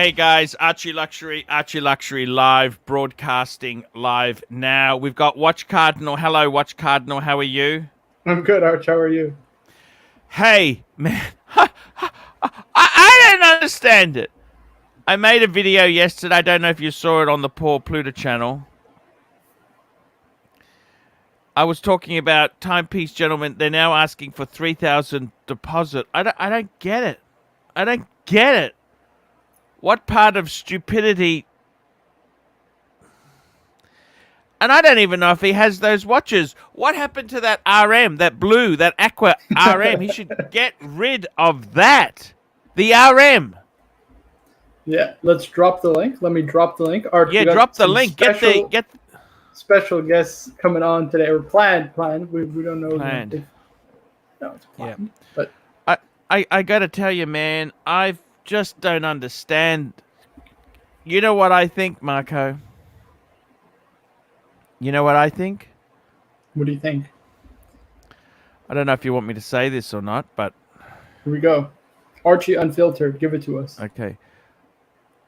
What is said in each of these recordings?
Hey guys, ArchieLuxury live, broadcasting live now. We've got Watch Cardinal. Hello, Watch Cardinal. How are you? I'm good, Arch. How are you? Hey, man. I don't understand it. I made a video yesterday. I don't know if you saw it on the Paul Pluta channel. I was talking about timepiece gentlemen. They're now asking for 3,000 deposit. I don't get it. I don't get it. What part of stupidity? And I don't even know if he has those watches. What happened to that RM, that blue, that aqua RM? He should get rid of that. The RM. Yeah, let's drop the link. Let me drop the link. Arch, Yeah, drop the link. Get special guests coming on today, or planned. We don't know. Planned. No, it's planned. Yeah. But I gotta tell you, man, I just don't understand. You know what I think, Marco? You know what I think? What do you think? I don't know if you want me to say this or not, but Here we go. Archie Unfiltered, give it to us. okay.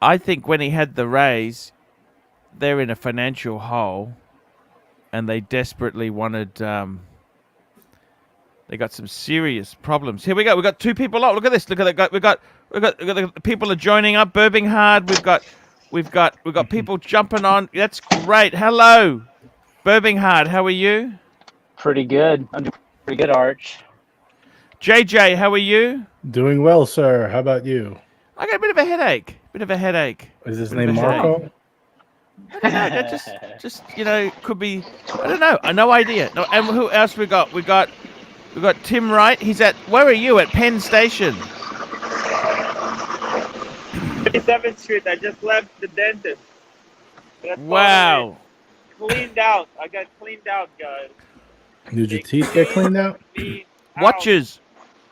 I think when he had the raise, they're in a financial hole, and they desperately wanted. They got some serious problems. Here we go. We got two people up. Look at this. Look at that. We got the people are joining up. Burping hard. We've got people jumping on. That's great. Hello, Burping hard. How are you? Pretty good. I'm doing pretty good, Arch. JJ, how are you? Doing well, sir. How about you? I got a bit of a headache. Is his name Marco? I don't know. That just could be. I don't know. No idea. No. And who else we got? We got Tim Wright. He's at. Where are you? At Penn Station. 37th Street. I just left the dentist. Wow. Cleaned out. I got cleaned out, guys. Did your teeth get cleaned out? Watches,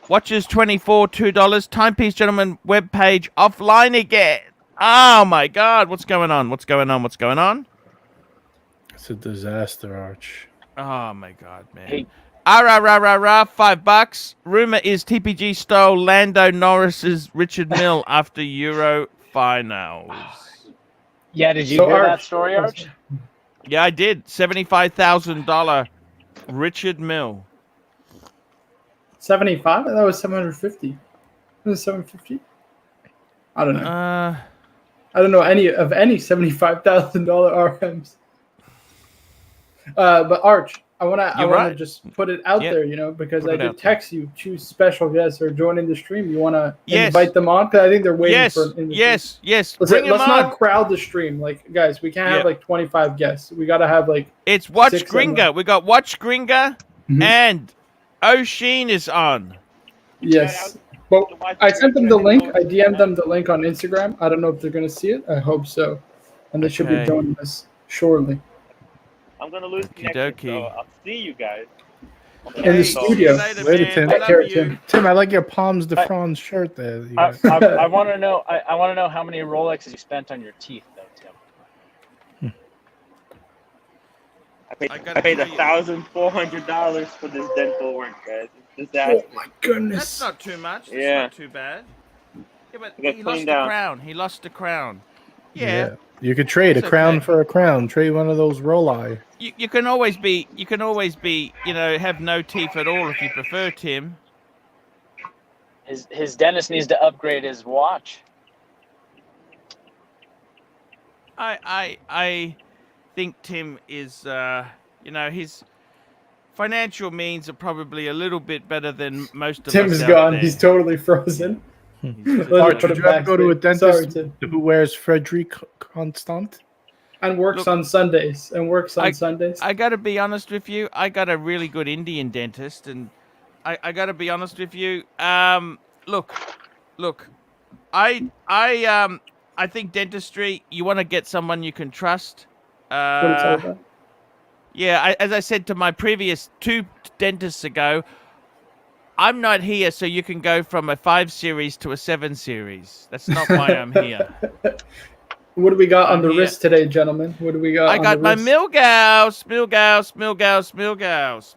$24, $2. Timepiece gentleman webpage offline again. Oh my God! What's going on? What's going on? It's a disaster, Arch. Oh my God, man. Hey. $5. Rumor is TPG stole Lando Norris's Richard Mille after Euro finals. Yeah, did you hear that story, Arch? Yeah, I did. $75,000 Richard Mille. 75? That was 750. Was it 750? I don't know. I don't know any $75,000 RMs. But Arch, I wanna just put it out there, because I did text you, choose special guests or joining the stream. You wanna invite them on? Because I think they're waiting for Yes. Let's not crowd the stream. Like, guys, we can't have like 25 guests. We gotta have like. It's Watch Gringa. We got Watch Gringa and O'Sheen is on. Yes. Well, I sent them the link. I DM'd them the link on Instagram. I don't know if they're going to see it. I hope so. And they should be joining us shortly. I'm going to lose connection, so I'll see you guys. In the studio. Later, Tim. Tim, I like your Palms de France shirt there. I want to know. I want to know how many Rolexes you spent on your teeth, though, Tim. I paid $1,400 for this dental work, guys. It's disaster. Oh my goodness. That's not too much. That's Yeah. not too bad. Yeah, but Get he lost cleaned the out. crown. He lost the crown. Yeah. You could trade a That's crown okay. for a crown. Trade one of those Rolei. You can always be, have no teeth at all if you prefer, Tim. His dentist needs to upgrade his watch. I think Tim is, his financial means are probably a little bit better than most of us Tim's out gone. there. He's totally frozen. Arch, put would it you ever back go to there. a dentist Sorry, Tim. who wears Frederic Constant? And works Look, on Sundays. Sundays. I got to be honest with you. I got a really good Indian dentist, and I got to be honest with you. Look. I think dentistry. You want to get someone you can trust. What it's all about. Yeah, as I said to my previous two dentists ago, I'm not here so you can go from a 5 series to a 7 series. That's not why I'm here. What do we got on the wrist today, gentlemen? What do we got? I got my Milgauss. And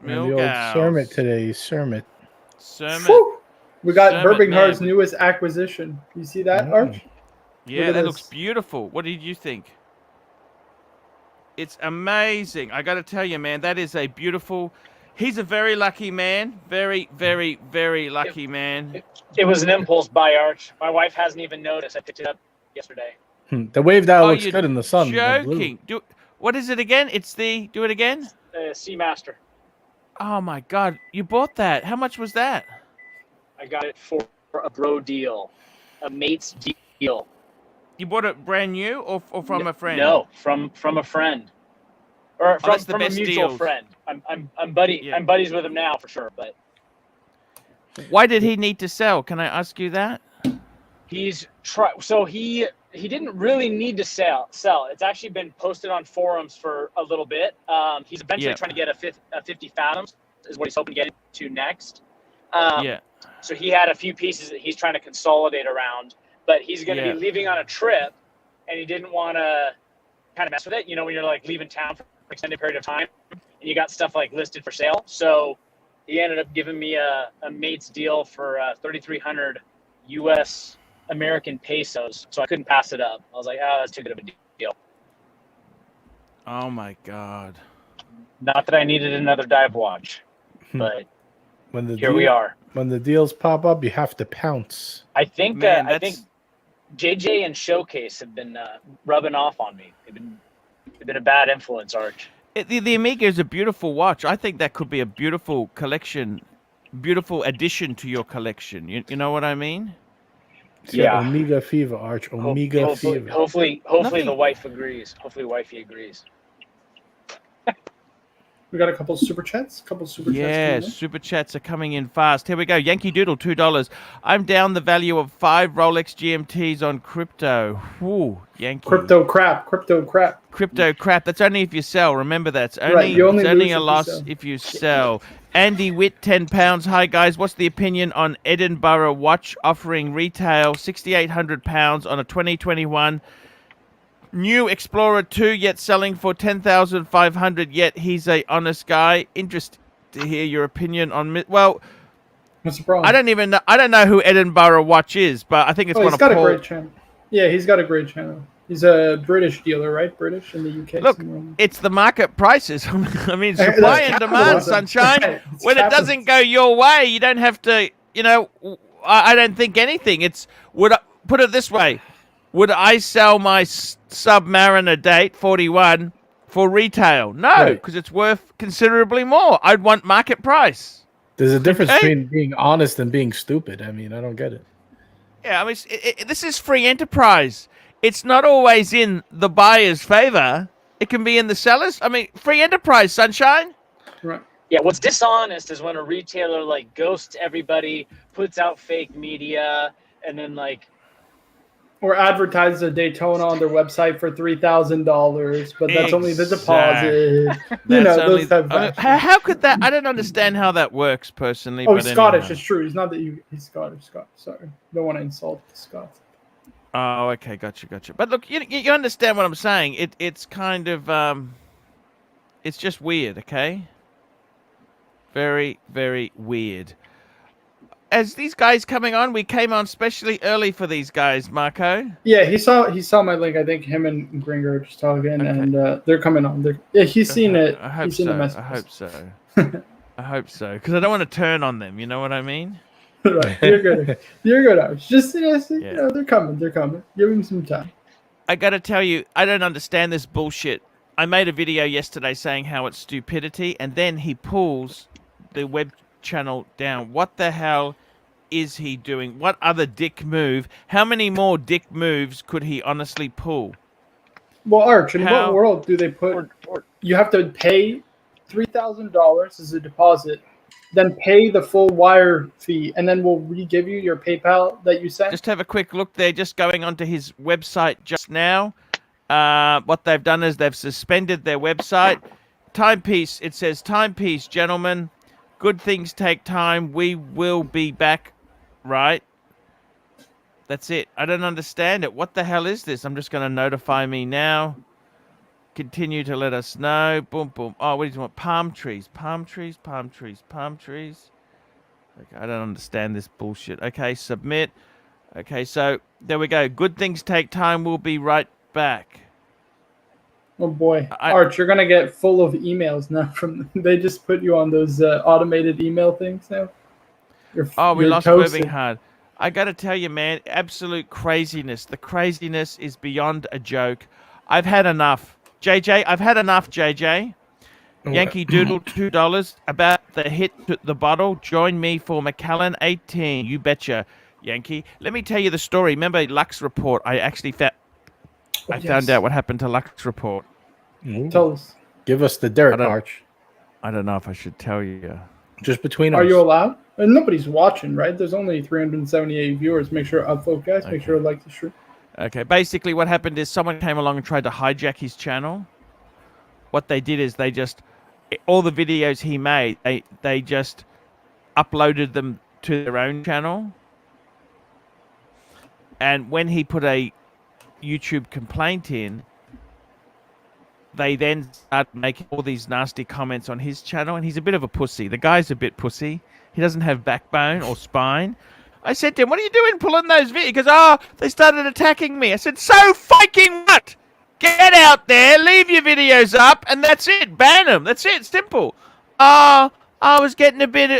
the old Sermit today, Sermit. We got Sermit, Birminghard's man. newest acquisition. You see that, Arch? Yeah, at that this. looks beautiful. What did you think? It's amazing. I got to tell you, man, that is a beautiful. He's a very lucky man. Very, very, very lucky man. It was an impulse buy, Arch. My wife hasn't even noticed. I picked it up yesterday. The wave dial looks you're good in the sun. the blue. joking. What is it again? It's the. Do it again. Seamaster. Oh my God! You bought that? How much was that? I got it for a bro deal, a mate's deal. You bought it brand new or from a friend? No, from a friend, or that's the from a best mutual deals. friend. I'm buddies with him now for sure. But why did he need to sell? Can I ask you that? He's so he didn't really need to sell. It's actually been posted on forums for a little bit. He's eventually trying to get a 50 fathoms is what he's hoping to get into next. So he had a few pieces that he's trying to consolidate around, but he's going to be leaving on a trip, and he didn't want to kind of mess with it. You know, when you're like leaving town for an extended period of time, and you got stuff like listed for sale. So he ended up giving me a mate's deal for 3,300 U.S. American pesos. So I couldn't pass it up. I was like, oh, that's too good of a deal. Oh my God! Not that I needed another dive watch, but here we are. When the deals pop up, you have to pounce. I think JJ and Showcase have been rubbing off on me. They've been a bad influence, Arch. The Omega is a beautiful watch. I think that could be a beautiful collection, beautiful addition to your collection. You know what I mean? Yeah. Omega Fever, Arch. Omega Fever. Hopefully the wife agrees. Hopefully wifey agrees. We got a couple super chats. Yeah, super chats are coming in fast. Here we go. Yankee Doodle, $2. I'm down the value of 5 Rolex GMTs on crypto. Whoo, Yankee. Crypto crap. That's only if you sell. Remember that. It's only, right, you only it's only a lose loss if you sell. Andy Witt, £10. Hi, guys. What's the opinion on Edinburgh watch offering retail £6,800 on a 2021 new Explorer 2, yet selling for $10,500, yet he's a honest guy? Interested to hear your opinion on... Well, what's the problem? I don't know who Edinburgh Watch is, but I think it's one of Paul... He's got a great channel. Yeah, he's got a great channel. He's a British dealer, right? British in the UK. Look, it's the market prices. I mean, supply and demand, sunshine. When it doesn't go your way, you don't have to, I don't think anything. Put it this way. Would I sell my Submariner date 41 for retail? No, because it's worth considerably more. I'd want market price. There's a difference between being honest and being stupid. I mean, I don't get it. Yeah, I mean, this is free enterprise. It's not always in the buyer's favor. It can be in the seller's. I mean, free enterprise, sunshine. Right. Yeah, what's dishonest is when a retailer ghosts everybody, puts out fake media, and then or advertises a Daytona on their website for $3,000, but that's only the deposit. Those type of actions. How could that? I don't understand how that works personally. Oh, he's Scottish. It's true. He's not that he's Scottish. Sorry, don't want to insult the Scots. Oh, okay, gotcha. But look, you understand what I'm saying. It's kind of it's just weird, okay? Very, very weird. As these guys coming on, we came on specially early for these guys, Marco. Yeah, he saw my link. I think him and Gringa are just talking, and they're coming on. He's seen it. I hope so. I hope so, because I don't want to turn on them. You know what I mean? Right, you're good, Arch. Just they're coming. Give him some time. I got to tell you, I don't understand this bullshit. I made a video yesterday saying how it's stupidity, and then he pulls the web channel down. What the hell is he doing? What other dick move? How many more dick moves could he honestly pull? Well, Arch, in what world do they put... You have to pay $3,000 as a deposit, then pay the full wire fee, and then we'll re-give you your PayPal that you sent? Just have a quick look there, just going onto his website just now. What they've done is they've suspended their website. Timepiece, it says, timepiece, gentlemen. Good things take time. We will be back, right? That's it. I don't understand it. What the hell is this? I'm just going to notify me now. Continue to let us know. Boom, boom. Oh, what do you want? Palm trees. Okay, I don't understand this bullshit. Okay, submit. Okay, so there we go. Good things take time. We'll be right back. Oh boy, Arch, you're gonna get full of emails now. They just put you on those automated email things now. We you're lost toasted. Birking hard. I got to tell you, man, absolute craziness. The craziness is beyond a joke. I've had enough. JJ, I've had enough, JJ. Yankee Doodle, $2. About the hit to the bottle. Join me for Macallan 18. You betcha, Yankee. Let me tell you the story. Remember Lux Report? I actually found out what happened to Lux Report. Tell us. Give us the dirt, Arch. I don't know if I should tell you. Just between us. Are you allowed? And nobody's watching, right? There's only 378 viewers. Make sure upvote, guys. Make sure to like the stream. Okay. Basically, what happened is someone came along and tried to hijack his channel. What they did is they just all the videos he made, they just uploaded them to their own channel. And when he put a YouTube complaint in, they then started making all these nasty comments on his channel, and he's a bit of a pussy. The guy's a bit pussy. He doesn't have backbone or spine. I said to him, what are you doing pulling those videos? He goes, they started attacking me. I said, so fucking what? Get out there, leave your videos up, and that's it. Ban them. That's it. Simple. I was getting a bit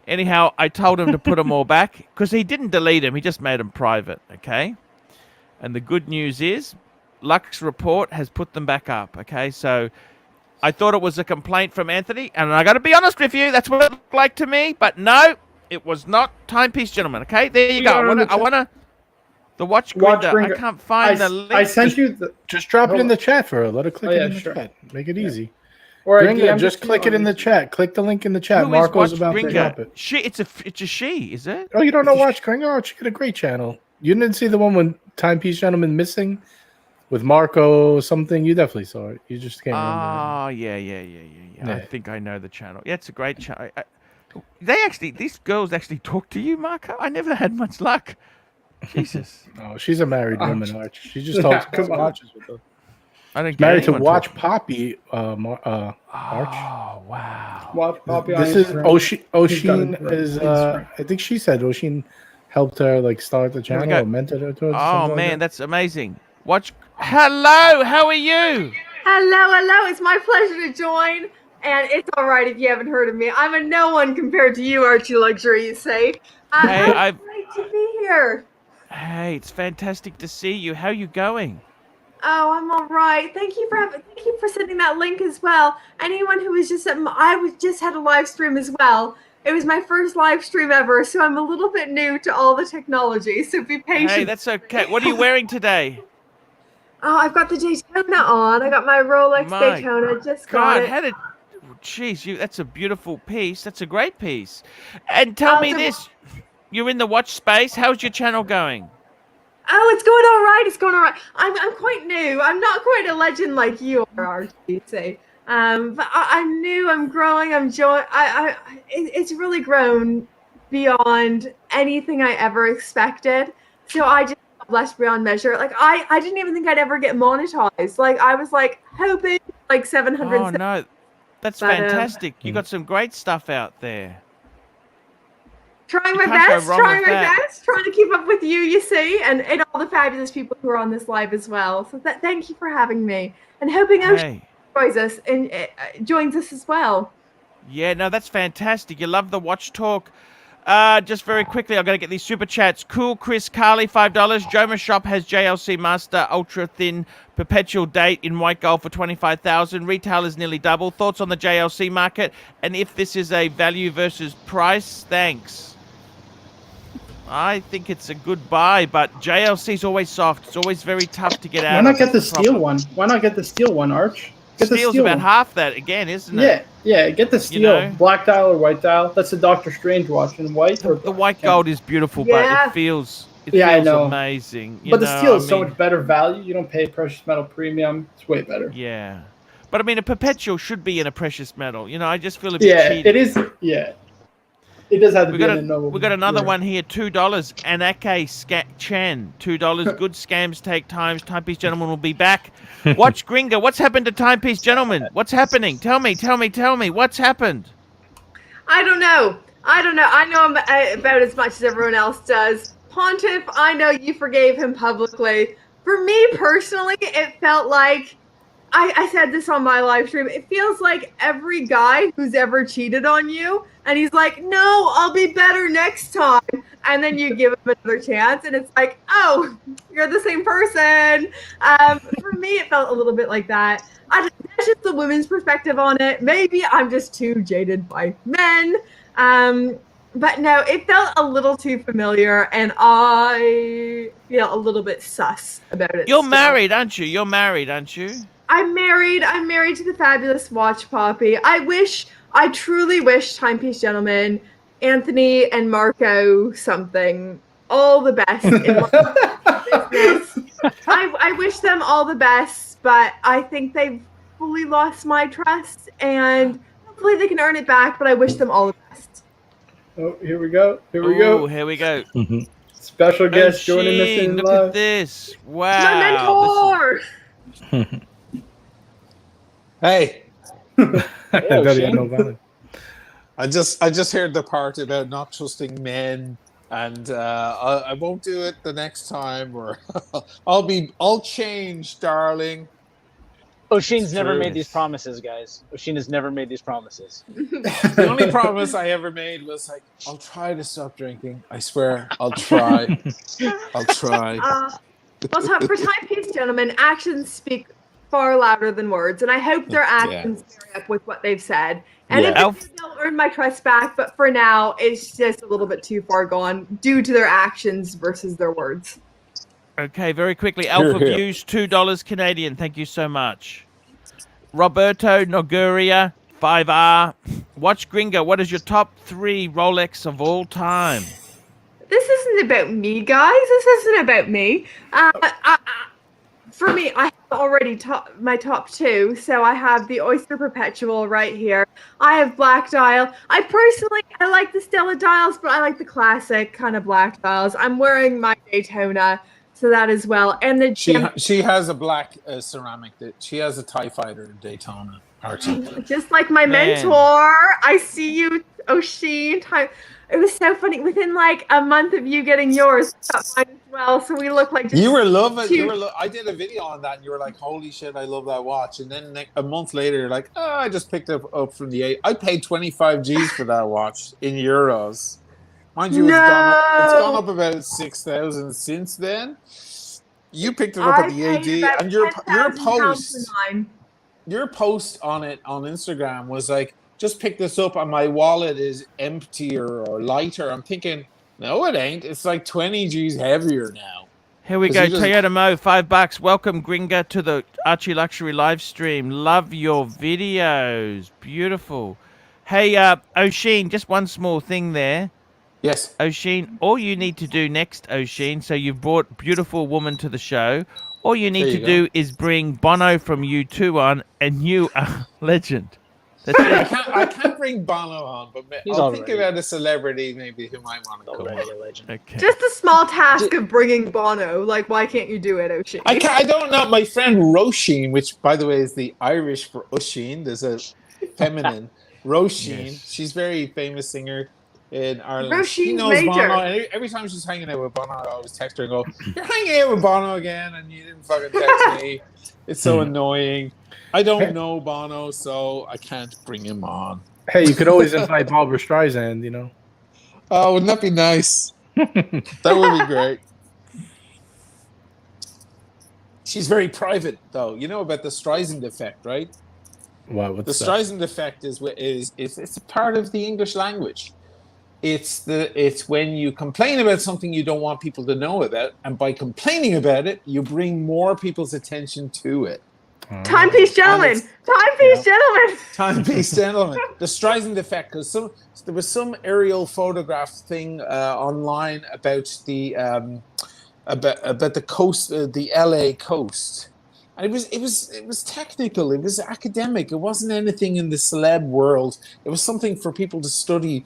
Anyhow, I told him to put them all back, because he didn't delete them. He just made them private, okay? And the good news is, Lux Report has put them back up, okay? So I thought it was a complaint from Anthony, and I got to be honest with you, that's what it looked like to me, but no, it was not. Timepiece, gentlemen, okay? There you go. I want to... The watch Gringa. I can't find the link. I sent you the... Just drop it in the chat for her. Let her click it in the chat. Make it easy. Or Gringa, just click it in the chat. Click the link in the chat. Marco's about to drop it. It's a she, is it? Oh, you don't know Watch Gringa? Oh, she got a great channel. You didn't see the one with Timepiece Gentleman Missing? With Marco something? You definitely saw it. You just can't remember. Oh, yeah. I think I know the channel. Yeah, it's a great channel. These girls actually talk to you, Marco? I never had much luck. Jesus. Oh, she's a married woman, Arch. She just talks to watches with her. I don't married to Watch Poppy, Arch. Oh, wow. Watch Poppy. This is O'Sheen is I think she said O'Sheen helped her like start the channel or mentored her towards man, like that's amazing. Hello, how are you? Hello. It's my pleasure to join. And it's all right if you haven't heard of me. I'm a no one compared to you, ArchieLuxury, you say. It's great to be here. Hey, it's fantastic to see you. How are you going? Oh, I'm all right. Thank you for sending that link as well. Anyone who was just I just had a live stream as well. It was my first live stream ever, so I'm a little bit new to all the technology. So be patient. Hey, that's okay. What are you wearing today? Oh, I've got the Daytona on. I got my Rolex Daytona. Just got it. Jeez, that's a beautiful piece. That's a great piece. And tell me this. You're in the watch space. How's your channel going? Oh, it's going all right. It's going all right. I'm quite new. I'm not quite a legend like you are, Archie, say. But I'm new. I'm growing. It's really grown beyond anything I ever expected. So I just blessed beyond measure. Like I didn't even think I'd ever get monetized. Like I was like hoping like 700. Oh no, that's fantastic. You got some great stuff out there. Trying my best, trying to keep up with you, you see, and all the fabulous people who are on this live as well. So thank you for having me, and hoping O'Sheen joins us and joins us as well. Yeah, no, that's fantastic. You love the watch talk. Just very quickly, I've got to get these super chats. Cool Chris Carly, $5. Joma Shop has JLC Master Ultra Thin Perpetual Date in white gold for $25,000. Retail is nearly double. Thoughts on the JLC market, and if this is a value versus price? Thanks. I think it's a good buy, but JLC is always soft. It's always very tough to get out. Why not get the steel one? Why not get the steel one, Arch? Steel's about half that again, isn't it? Yeah. Get the steel, black dial or white dial. That's a Dr. Strange watch in white. The white gold is beautiful, but it feels amazing. But the steel is so much better value. You don't pay precious metal premium. It's way better. Yeah, but I mean, a perpetual should be in a precious metal. I just feel a bit cheated. It is. Yeah. It does have to be in a noble. We got another one here, $2. Anake Chan, $2. Good scams take time. Timepiece Gentleman will be back. Watch Gringa. What's happened to Timepiece Gentleman? What's happening? Tell me. What's happened? I don't know. I don't know. I know him about as much as everyone else does. Pontiff, I know you forgave him publicly. For me personally, it felt like, I said this on my live stream, it feels like every guy who's ever cheated on you, and he's like, no, I'll be better next time. And then you give him another chance, and it's like, oh, you're the same person. For me, it felt a little bit like that. That's just the women's perspective on it. Maybe I'm just too jaded by men. But no, it felt a little too familiar, and I feel a little bit sus about it. You're married, aren't you? You're married, aren't you? I'm married. I'm married to the fabulous Watch Poppy. I truly wish, Timepiece Gentlemen, Anthony and Marco something, all the best in business. I wish them all the best, but I think they've fully lost my trust, and hopefully they can earn it back, but I wish them all the best. Oh, here we go. Here we go. Special guest joining us in Look live. at this. Wow. My mentor! Hey. I just heard the part about not trusting men, and I won't do it the next time, or I'll change, darling. O'Sheen's never made these promises, guys. O'Sheen has never made these promises. The only promise I ever made was like, I'll try to stop drinking. I swear, I'll try. I'll try. Well, for Timepiece Gentlemen, actions speak far louder than words, and I hope their actions marry up with what they've said. And if they'll earn my trust back, but for now, it's just a little bit too far gone due to their actions versus their words. Okay, very quickly. Alpha Views, $2 Canadian. Thank you so much. Roberto Noguria, 5R. Watch Gringa. What is your top 3 Rolex of all time? This isn't about me, guys. This isn't about me. For me, I have already my top 2. So I have the Oyster Perpetual right here. I have Black Dial. I like the Stella Dials, but I like the classic kind of black dials. I'm wearing my Daytona. So that as well, and the she has a black ceramic. She has a TIE Fighter in Daytona, Archie. Just like my mentor. I see you, O'Sheen. It was so funny. Within like a month of you getting yours, I got mine as well. So we look like you were loving. I did a video on that, and you were like, "Holy shit, I love that watch." And then a month later, you're like, "Oh, I just picked it up from the 8. I paid 25 G's for that watch in euros." Mind you, it's gone up about 6,000 since then. You picked it up at the AD, and your post on it on Instagram was like, "Just pick this up, and my wallet is emptier or lighter." I'm thinking, no, it ain't. It's like 20 G's heavier now. Here we go. Toyota Mo, $5. Welcome, Gringa, to the ArchieLuxury live stream. Love your videos. Beautiful. Hey, O'Sheen, just one small thing there. Yes. O'Sheen, all you need to do next, O'Sheen, so you've brought Beautiful Woman to the show. All you need to do is bring Bono from U2 on, and you are legend. That's it. I can't bring Bono on, but I'll think about a celebrity maybe who might want to come on. Legend. Okay. Just the small task of bringing Bono. Like, why can't you do it, O'Sheen? I don't know. My friend Roisin, which by the way is the Irish for O'Sheen. There's a feminine Roisin. Yes. She's a very famous singer in Ireland. She knows Bono, and every time she's hanging out with Bono, I always text her and go, "You're hanging out with Bono again, and you didn't fucking text me." It's so annoying. I don't know Bono, so I can't bring him on. Hey, you could always invite Barbara Streisand, you know. Oh, wouldn't that be nice? That would be great. She's very private, though. You know about the Streisand Effect, right? Wow, what's the that? Streisand Effect is it's a part of the English language. It's when you complain about something you don't want people to know about, and by complaining about it, you bring more people's attention to it. Timepiece Gentlemen! Timepiece Gentlemen! Timepiece Gentlemen. The Streisand Effect, because there was some aerial photograph thing online about the coast, the LA coast. And it was technical, it was academic, it wasn't anything in the celeb world. It was something for people to study,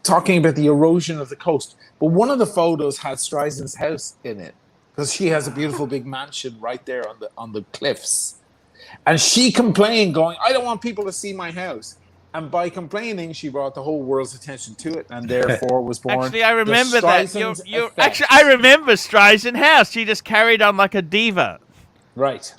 talking about the erosion of the coast. But one of the photos had Streisand's house in it, because she has a beautiful big mansion right there on the cliffs. And she complained, going, "I don't want people to see my house." And by complaining, she brought the whole world's attention to it, and therefore was born. Actually, I remember the that. Streisand Effect. Actually, I remember Streisand House. She just carried on like a diva. Right.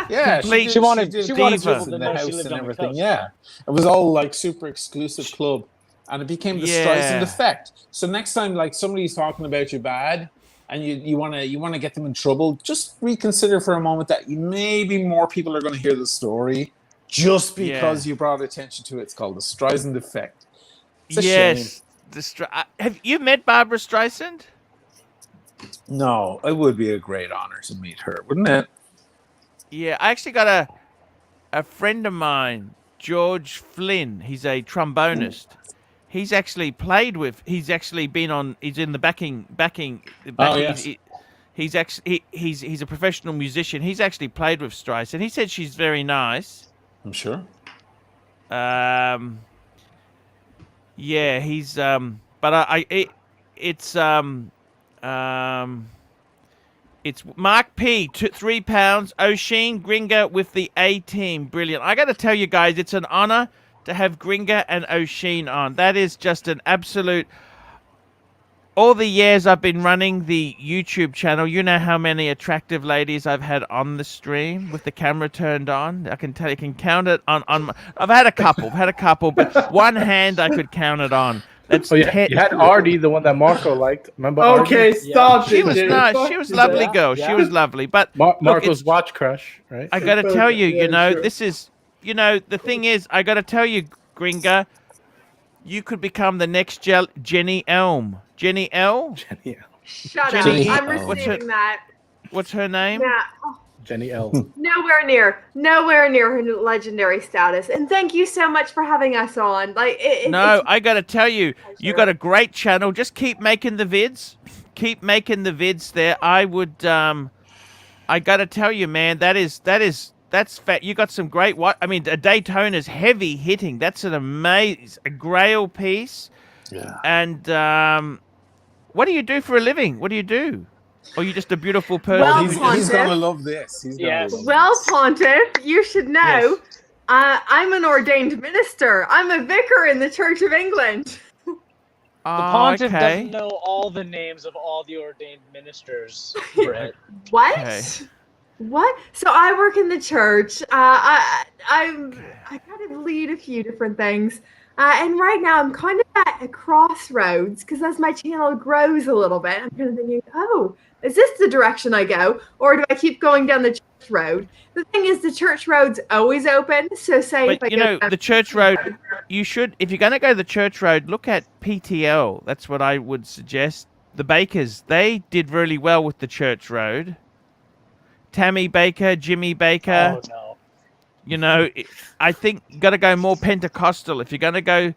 Yeah, she wanted people to in the know she house lived and on the everything. coast. Yeah, it was all like super exclusive club, and it became the Streisand Effect. So next time, like somebody's talking about you bad, and you want to get them in trouble, just reconsider for a moment that maybe more people are going to hear the story just because you brought attention to it. It's called the Streisand Effect. It's a shame. Have you met Barbara Streisand? No, it would be a great honor to meet her, wouldn't it? Yeah, I actually got a friend of mine, George Flynn. He's a trombonist. He's actually played with. He's actually been on. He's in the backing. Oh, yes. He's actually he's a professional musician. He's actually played with Streisand. He said she's very nice. I'm sure. Yeah, he's but it's Mark P, £3. O'Sheen, Gringa with the A team. Brilliant. I got to tell you guys, it's an honor to have Gringa and O'Sheen on. That is just an absolute... All the years I've been running the YouTube channel, you know how many attractive ladies I've had on the stream with the camera turned on. I can tell you, can count it on my... I've had a couple, but one hand I could count it on. That's you had Artie, the one that Marco liked. Remember? Okay, Artie? stop. She was nice. She was a lovely girl. She was lovely. But Marco's watch crush, right? I got to tell you, this is, the thing is, I got to tell you, Gringa, you could become the next Jenny Elm. Jenny L? Jenny L. Shut up. I'm receiving that. What's her name? Yeah. Jenny L. Nowhere near her legendary status. And thank you so much for having us on. I gotta tell you, you got a great channel. Just keep making the vids. Keep making the vids there. I would I gotta tell you, man, that's fat. You got some great a Daytona's heavy hitting. That's an a Grail piece. Yeah. And what do you do for a living? What do you do? Or are you just a beautiful person? Well, he's gonna love this. Pontiff, you should know. Yes. I'm an ordained minister. I'm a vicar in the Church of England. The Pontiff doesn't know all the names of all the ordained ministers. Brett. What? Okay. What? So I work in the church. I kind of lead a few different things. And right now I'm kind of at a crossroads because as my channel grows a little bit, I'm kind of thinking, is this the direction I go? Or do I keep going down the church road? The thing is, the church road's always open. So the church road, you should, if you're going to go the church road, look at PTL. That's what I would suggest. The Bakers, they did really well with the church road. Tammy Baker, Jimmy Baker. Oh, no. I think you got to go more Pentecostal if you're going to go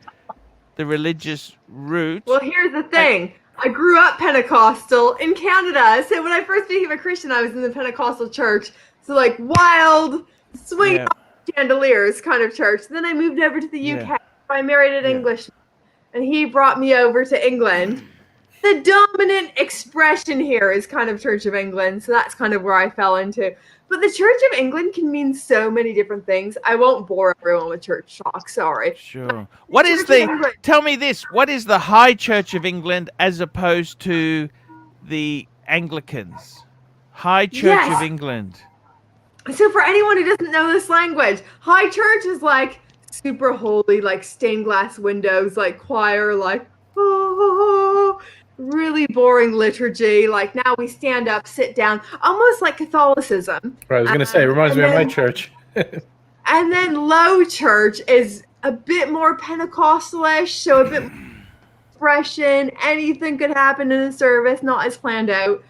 the religious route. Well, here's the thing. I grew up Pentecostal in Canada. So when I first became a Christian, I was in the Pentecostal church. So wild swing chandeliers kind of church. Then I moved over to the UK. I married an Englishman, and he brought me over to England. The dominant expression here is kind of Church of England. So that's kind of where I fell into. But the Church of England can mean so many different things. I won't bore everyone with church talk. Sorry. Sure. Tell me this. What is the High Church of England as opposed to the Anglicans? High Church of England. So for anyone who doesn't know this language, High Church is super holy, stained glass windows, choir, really boring liturgy. Now we stand up, sit down, almost like Catholicism. Right, I was going to say, it reminds me of my church. And then Low Church is a bit more Pentecostalish, so a bit more expression. Anything could happen in a service, not as planned out.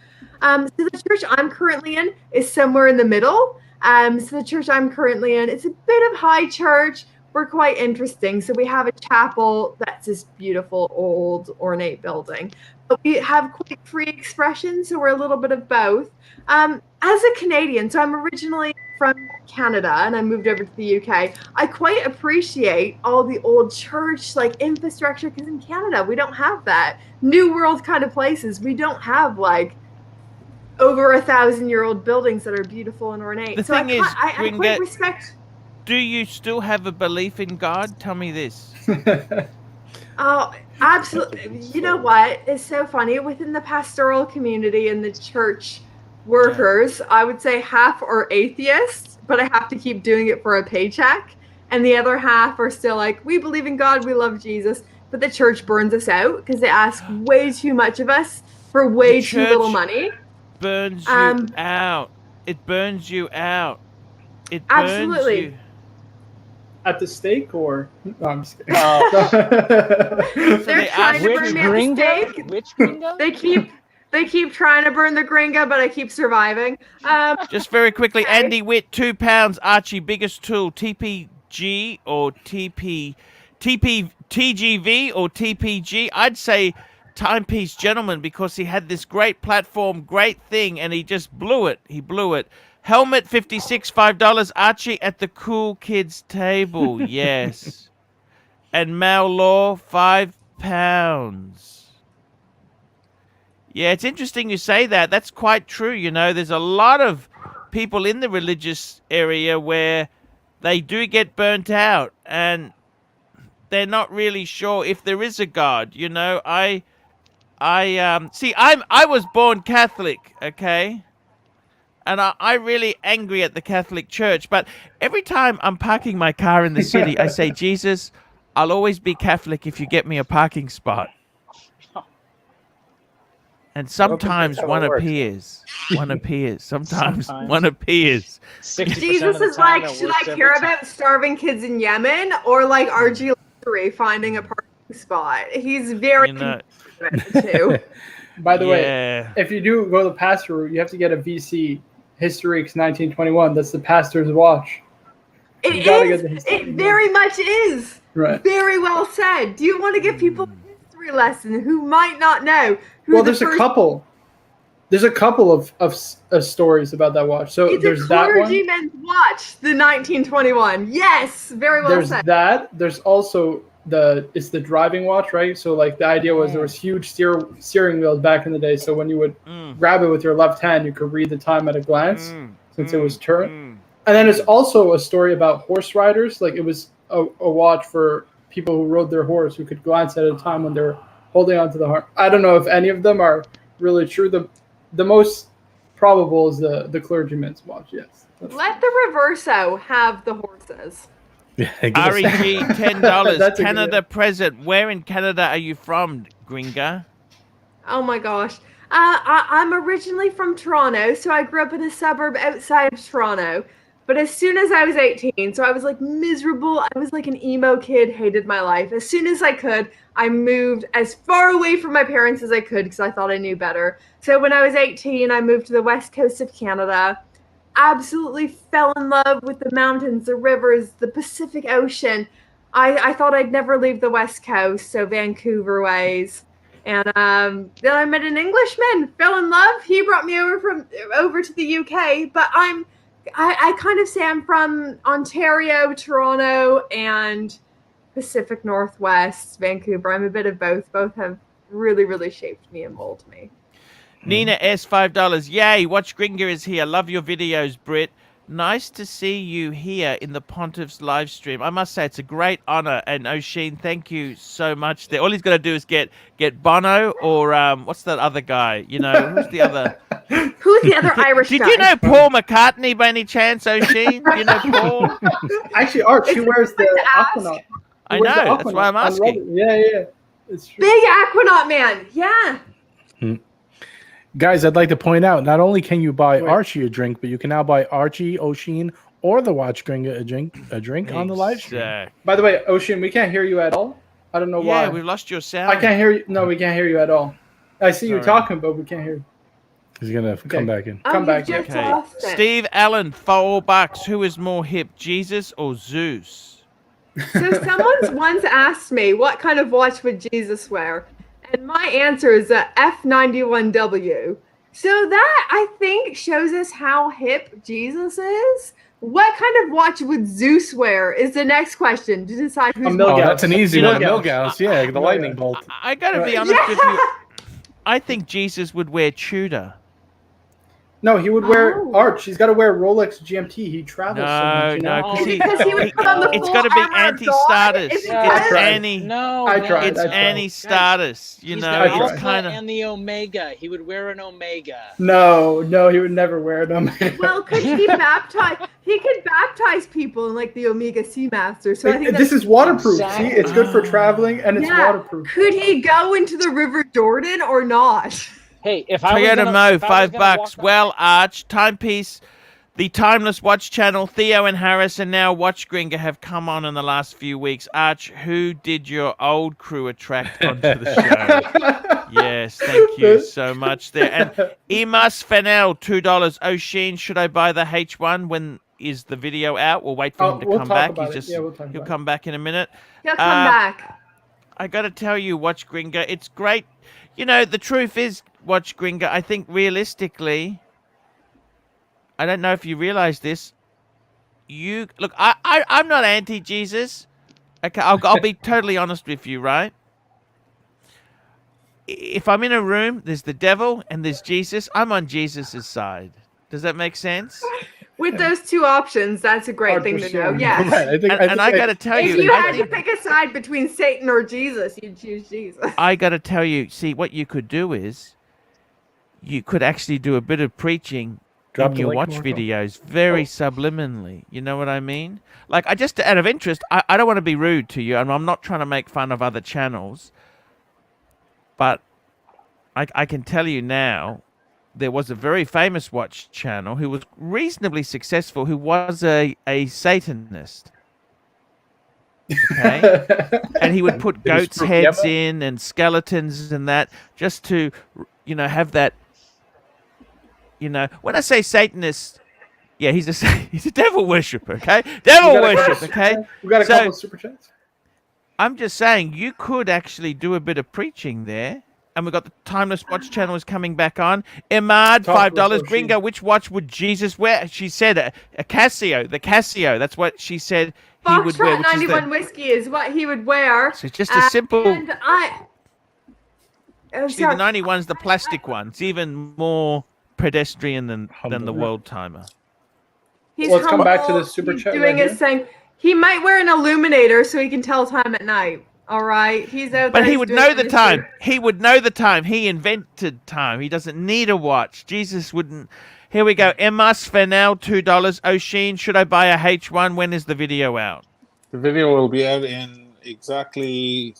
So the church I'm currently in is somewhere in the middle. So the church I'm currently in, it's a bit of High Church. We're quite interesting. So we have a chapel that's this beautiful, old, ornate building. But we have quite free expression, so we're a little bit of both. As a Canadian, so I'm originally from Canada, and I moved over to the UK. I quite appreciate all the old church, infrastructure, because in Canada, we don't have that. New World kind of places, we don't have, over 1,000-year-old buildings that are beautiful and ornate. The thing is, I quite respect... do you still have a belief in God? Tell me this. Oh, absolutely. You know what? It's so funny. Within the pastoral community and the church workers, I would say half are atheists, but I have to keep doing it for a paycheck. And the other half are still like, we believe in God, we love Jesus, but the church burns us out because they ask way too much of us for way too little money. Burns you out. It burns you out. It burns absolutely. You. At the stake, or no, I'm just kidding. They're trying to burn me at the stake. Which Gringa? They keep trying to burn the Gringa, but I keep surviving. Just very quickly, Andy Witt, £2. Archie, biggest tool, TPG or TGV or TPG. I'd say Timepiece Gentleman, because he had this great platform, great thing, and he just blew it. He blew it. Helmet 56, $5. Archie at the cool kids table. Yes. And Mal Law, £5. Yeah, it's interesting you say that. That's quite true. You know, there's a lot of people in the religious area where they do get burnt out and they're not really sure if there is a God. You know, I was born Catholic, okay? And I'm really angry at the Catholic Church. But every time I'm parking my car in the city, I say, Jesus, I'll always be Catholic if you get me a parking spot. And sometimes one appears. One appears. Sometimes one appears. Jesus is like, should I care about starving kids in Yemen or like ArchieLuxury finding a parking spot? He's very too. By the way, if you do go the pastor route, you have to get a VC, Historiques 1921. That's the pastor's watch. It is. It very much is. Right. Very well said. Do you want to give people a history lesson who might not know? Well, there's a couple. There's a couple of stories about that watch. So it's there's a that one. clergyman's watch, the 1921. Yes, very well there's said. That. There's also it's the driving watch, right? So like the idea was there was huge steering wheels back in the day. So when you would grab it with your left hand, you could read the time at a glance since it was turned. And then there's also a story about horse riders. Like it was a watch for people who rode their horse who could glance at a time when they're holding onto the horn. I don't know if any of them are really true. The most probable is the clergyman's watch. Yes. Let the Reverso have the horses. REG, $10. Canada present. Where in Canada are you from, Gringa? Oh my gosh. I'm originally from Toronto, so I grew up in a suburb outside of Toronto. But as soon as I was 18, so I was like miserable. I was like an emo kid, hated my life. As soon as I could, I moved as far away from my parents as I could because I thought I knew better. So when I was 18, I moved to the west coast of Canada. Absolutely fell in love with the mountains, the rivers, the Pacific Ocean. I thought I'd never leave the west coast, so Vancouver ways. And then I met an Englishman, fell in love. He brought me over to the UK, but I kind of say I'm from Ontario, Toronto, and Pacific Northwest, Vancouver. I'm a bit of both. Both have really, really shaped me and molded me. Nina S, $5. Yay, Watch Gringa is here. Love your videos, Britt. Nice to see you here in the Pontiff's live stream. I must say it's a great honor. And O'Sheen, thank you so much. All he's got to do is get Bono or what's that other guy? You know, who's the other? Who's the other Irish guy? Did you know Paul McCartney by any chance, O'Sheen? Do you know Paul? Actually, Art, he wears the Aquanaut. I know. That's why I'm asking. Yeah. It's true. Big Aquanaut man. Yeah. Guys, I'd like to point out, not only can you buy Archie a drink, but you can now buy Archie, O'Sheen, or the Watch Gringa a drink on the live stream. By the way, O'Sheen, we can't hear you at all. I don't know why. Yeah, we've lost your sound. I can't hear you. No, we can't hear you at all. I see you talking, but we can't hear you. He's going to come back in. Come back. Okay. Steve Allen, $4. Who is more hip, Jesus or Zeus? So someone's once asked me, what kind of watch would Jesus wear? And my answer is a F91W. So that, I think, shows us how hip Jesus is. What kind of watch would Zeus wear is the next question to decide who's more. Oh, that's an easy one. Milgauss, yeah, the lightning bolt. I got to be honest with you. I think Jesus would wear Tudor. No, he would wear Arch. He's got to wear Rolex GMT. He travels so much. Because he would put on the it's full got to be armor of anti-status. God. It's anti-status. You know, it's kind of and the Omega. He would wear an Omega. No, he would never wear an Omega. Well, could he baptize? He could baptize people in like the Omega Seamaster. So I think this is waterproof. See, it's good for traveling and it's waterproof. Could he go into the River Jordan or not? Hey, if I was Toyota gonna, Mo, if I was gonna $5. Well, Arch, Timepiece, the Timeless Watch channel, Theo and Harris, and now Watch Gringa have come on in the last few weeks. Arch, who did your old crew attract onto the show? Yes, thank you so much there. And Emas Fennell, $2. O'Sheen, should I buy the H1 when is the video out? We'll wait for him to come back. He'll come back in a minute. He'll come back. I got to tell you, Watch Gringa, it's great. You know, the truth is, Watch Gringa, I think realistically, I don't know if you realize this. Look, I'm not anti-Jesus. Okay, I'll be totally honest with you, right? If I'm in a room, there's the devil and there's Jesus. I'm on Jesus's side. Does that make sense? With those two options, that's a great thing to know. Yes. Right, I got to tell you, if you had to pick a side between Satan or Jesus, you'd choose Jesus. I got to tell you, see, what you could do is you could actually do a bit of preaching in your watch videos very subliminally. You know what I mean? Like, I just, out of interest, I don't want to be rude to you, and I'm not trying to make fun of other channels, but I can tell you now, there was a very famous watch channel who was reasonably successful, who was a Satanist. Okay? And he would put goats' heads in and skeletons and that, just to, you know, have that, you know, when I say Satanist, yeah, he's a devil worshipper, okay? Devil worship, okay? We got a couple of super chats. I'm just saying, you could actually do a bit of preaching there. And we've got the Timeless Watch channel is coming back on. Imad, $5. Gringa, which watch would Jesus wear? She said a Casio, the Casio. That's what she said he would wear. Foxtrot 91 whiskey is what he would wear. So it's just a simple... And actually, the 91's the plastic one. It's even more pedestrian than the World Timer. Let's come back to the super chat. Doing his thing. He might wear an illuminator so he can tell time at night. All right, he's out there. But he would know the time. He would know the time. He invented time. He doesn't need a watch. Jesus wouldn't. Here we go. Emas Fennell, $2. O'Sheen, should I buy a H1? When is the video out? The video will be out in exactly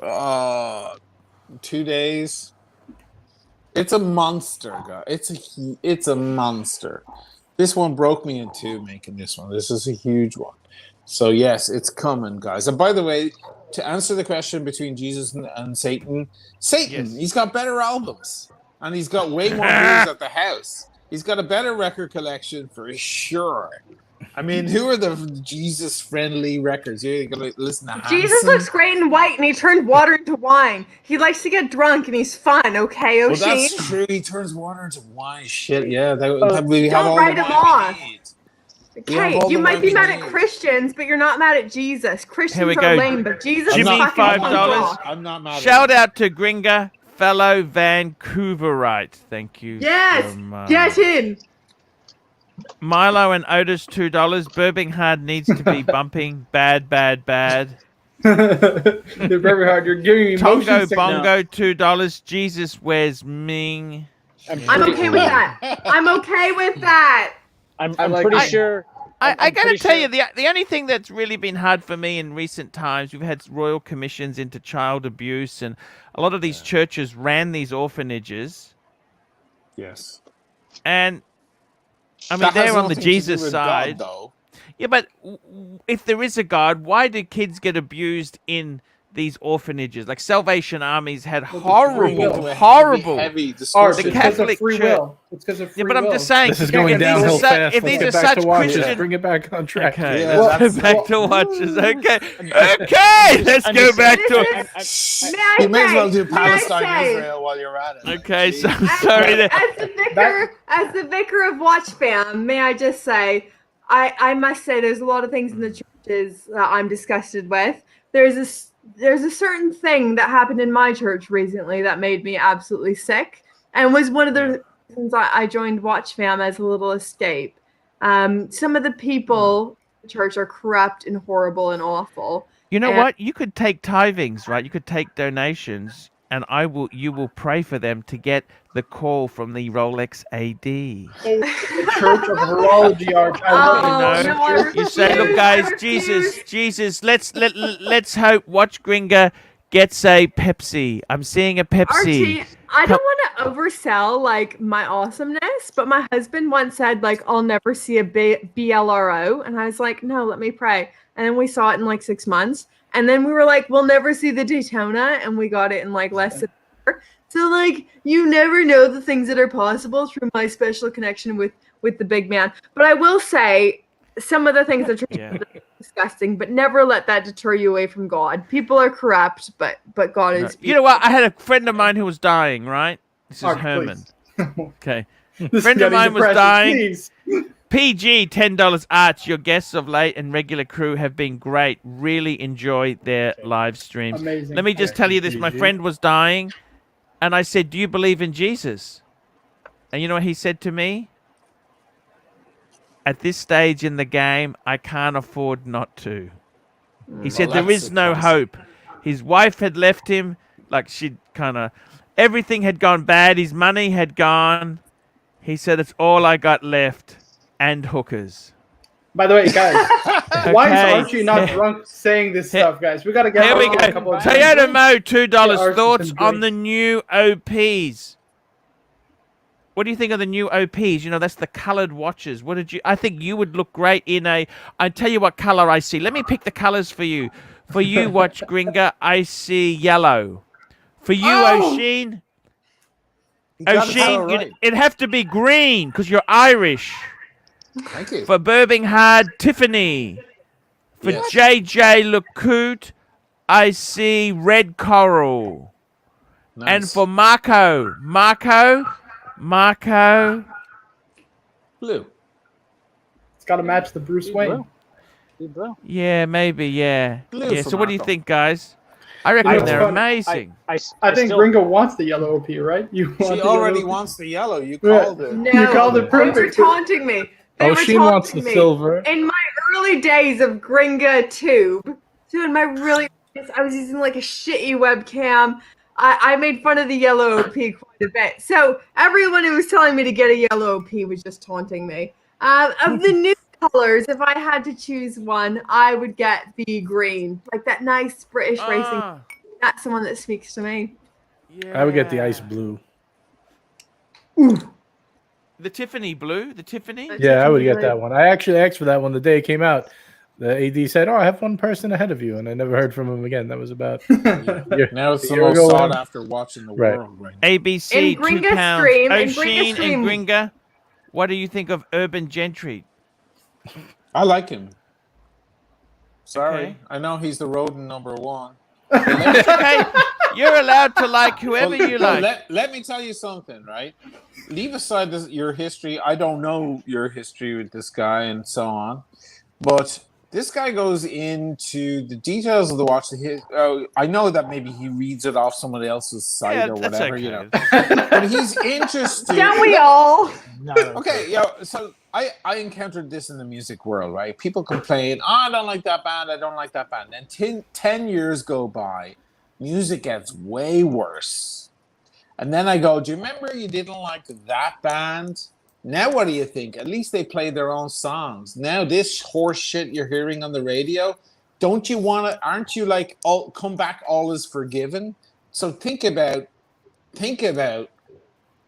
2 days. It's a monster, guys. It's a monster. This one broke me in two making this one. This is a huge one. So yes, it's coming, guys. And by the way, to answer the question between Jesus and Satan, he's got better albums. And he's got way more views at the house. He's got a better record collection for sure. I mean, who are the Jesus-friendly records? You're going to listen to Jesus Hanson? looks great and white, and he turned water into wine. He likes to get drunk, and he's fun, okay, O'Sheen? Well, that's true. He turns water into wine. Shit, yeah. We have all write him off. Okay, you might be mad at Christians, but you're not mad at Jesus. Christians are lame, but Jesus is fucking $5. I'm not mad at Shout out to Gringa, fellow Vancouverite. Thank you. Yes, get in. Milo and Otis, $2. Birmingham needs to be bumping. Bad. You're very hard. You're giving me Tongo Bongo, $2. Jesus wears Ming. I'm okay with that. I'm okay with that. I'm pretty sure. I got to tell you, the only thing that's really been hard for me in recent times, we've had royal commissions into child abuse, and a lot of these churches ran these orphanages. Yes. And, I mean, they're on the Jesus side. God, though. Yeah, but if there is a God, why do kids get abused in these orphanages? Like Salvation Armies had horrible. Heavy the Catholic free will. It's because of free will. But I'm just saying, this is going downhill fast. If these are such Christian, bring it back on track. Okay, let's go back to watches. Okay, let's go back to. You may as well do Palestine, Israel while you're at it. Okay, so sorry. As the vicar of Watch Fam, may I just say, I must say, there's a lot of things in the churches that I'm disgusted with. There's a certain thing that happened in my church recently that made me absolutely sick, and was one of the reasons I joined Watch Fam as a little escape. Some of the people in the church are corrupt and horrible and awful. You know what? You could take tithings, right? You could take donations, and you will pray for them to get the call from the Rolex AD. The Church of Horology, Arch. You say, look, guys, Jesus, let's hope Watch Gringa gets a Pepsi. I'm seeing a Pepsi. Archie, I don't want to oversell like my awesomeness, but my husband once said like I'll never see a BLRO, and I was like, no, let me pray. And then we saw it in like 6 months, and then we were like, we'll never see the Daytona, and we got it in like less than a year. So like you never know the things that are possible through my special connection with the big man. But I will say some of the things that are disgusting, but never let that deter you away from God. People are corrupt, but God is. You know what? I had a friend of mine who was dying. Right? This is Herman. Okay, friend of mine was dying. Please. PG, $10. Arch, your guests of late and regular crew have been great. Really enjoy their live streams. Amazing. Let me just tell you this. My friend was dying, and I said, do you believe in Jesus? And you know what he said to me? At this stage in the game, I can't afford not to. He said there is no hope. His wife had left him. Like she'd everything had gone bad. His money had gone. He said, it's all I got left. And hookers. By the way, guys, why is Archie not drunk saying this stuff, guys? We got to get Here we go. a couple of Toyota Mo, $2. Thoughts on the new OPs? What do you think of the new OPs? You know, that's the colored watches. I think you would look great in I tell you what color I see. Let me pick the colors for you. For you, Watch Gringa, I see yellow. For you, O'Sheen, it'd have to be green because you're Irish. Thank you. For Birmingham, Tiffany. For JJ LeCoute, I see red coral. Nice. And for Marco, blue. It's got to match the Bruce Wayne. Blue. Yeah, maybe, yeah. Blue So what do you think, guys? I reckon they're amazing. I think Gringa wants the yellow OP, right? She already wants the yellow. You called it. No, you called it perfect. They were taunting me. She wants the silver. In my early days of Gringa Tube, so in my I was using like a shitty webcam. I made fun of the yellow OP quite a bit. So everyone who was telling me to get a yellow OP was just taunting me. Of the new colors, if I had to choose one, I would get the green, like that nice British racing. That's the one that speaks to me. Yeah. I would get the ice blue. The Tiffany blue? The Tiffany? Yeah, I would get that one. I actually asked for that one the day it came out. The AD said, I have one person ahead of you, and I never heard from him again. That was about now it's the most sought after watch in the world right now. ABC, in Gringa £2. Stream, O'Sheen and Gringa, what do you think of Urban Gentry? I like him. Sorry. Okay. I know he's the rodent number one. It's okay. You're allowed to like whoever you like. Let me tell you something, right? Leave aside your history. I don't know your history with this guy and so on. But this guy goes into the details of the watch. I know that maybe he reads it off someone else's site or whatever, you know. But he's interested. Don't we all? Okay, so I encountered this in the music world, right? People complain, I don't like that band, I don't like that band. And 10 years go by, music gets way worse. And then I go, do you remember you didn't like that band? Now what do you think? At least they play their own songs. Now this horse shit you're hearing on the radio, don't you want to, aren't you like, come back, all is forgiven? So think about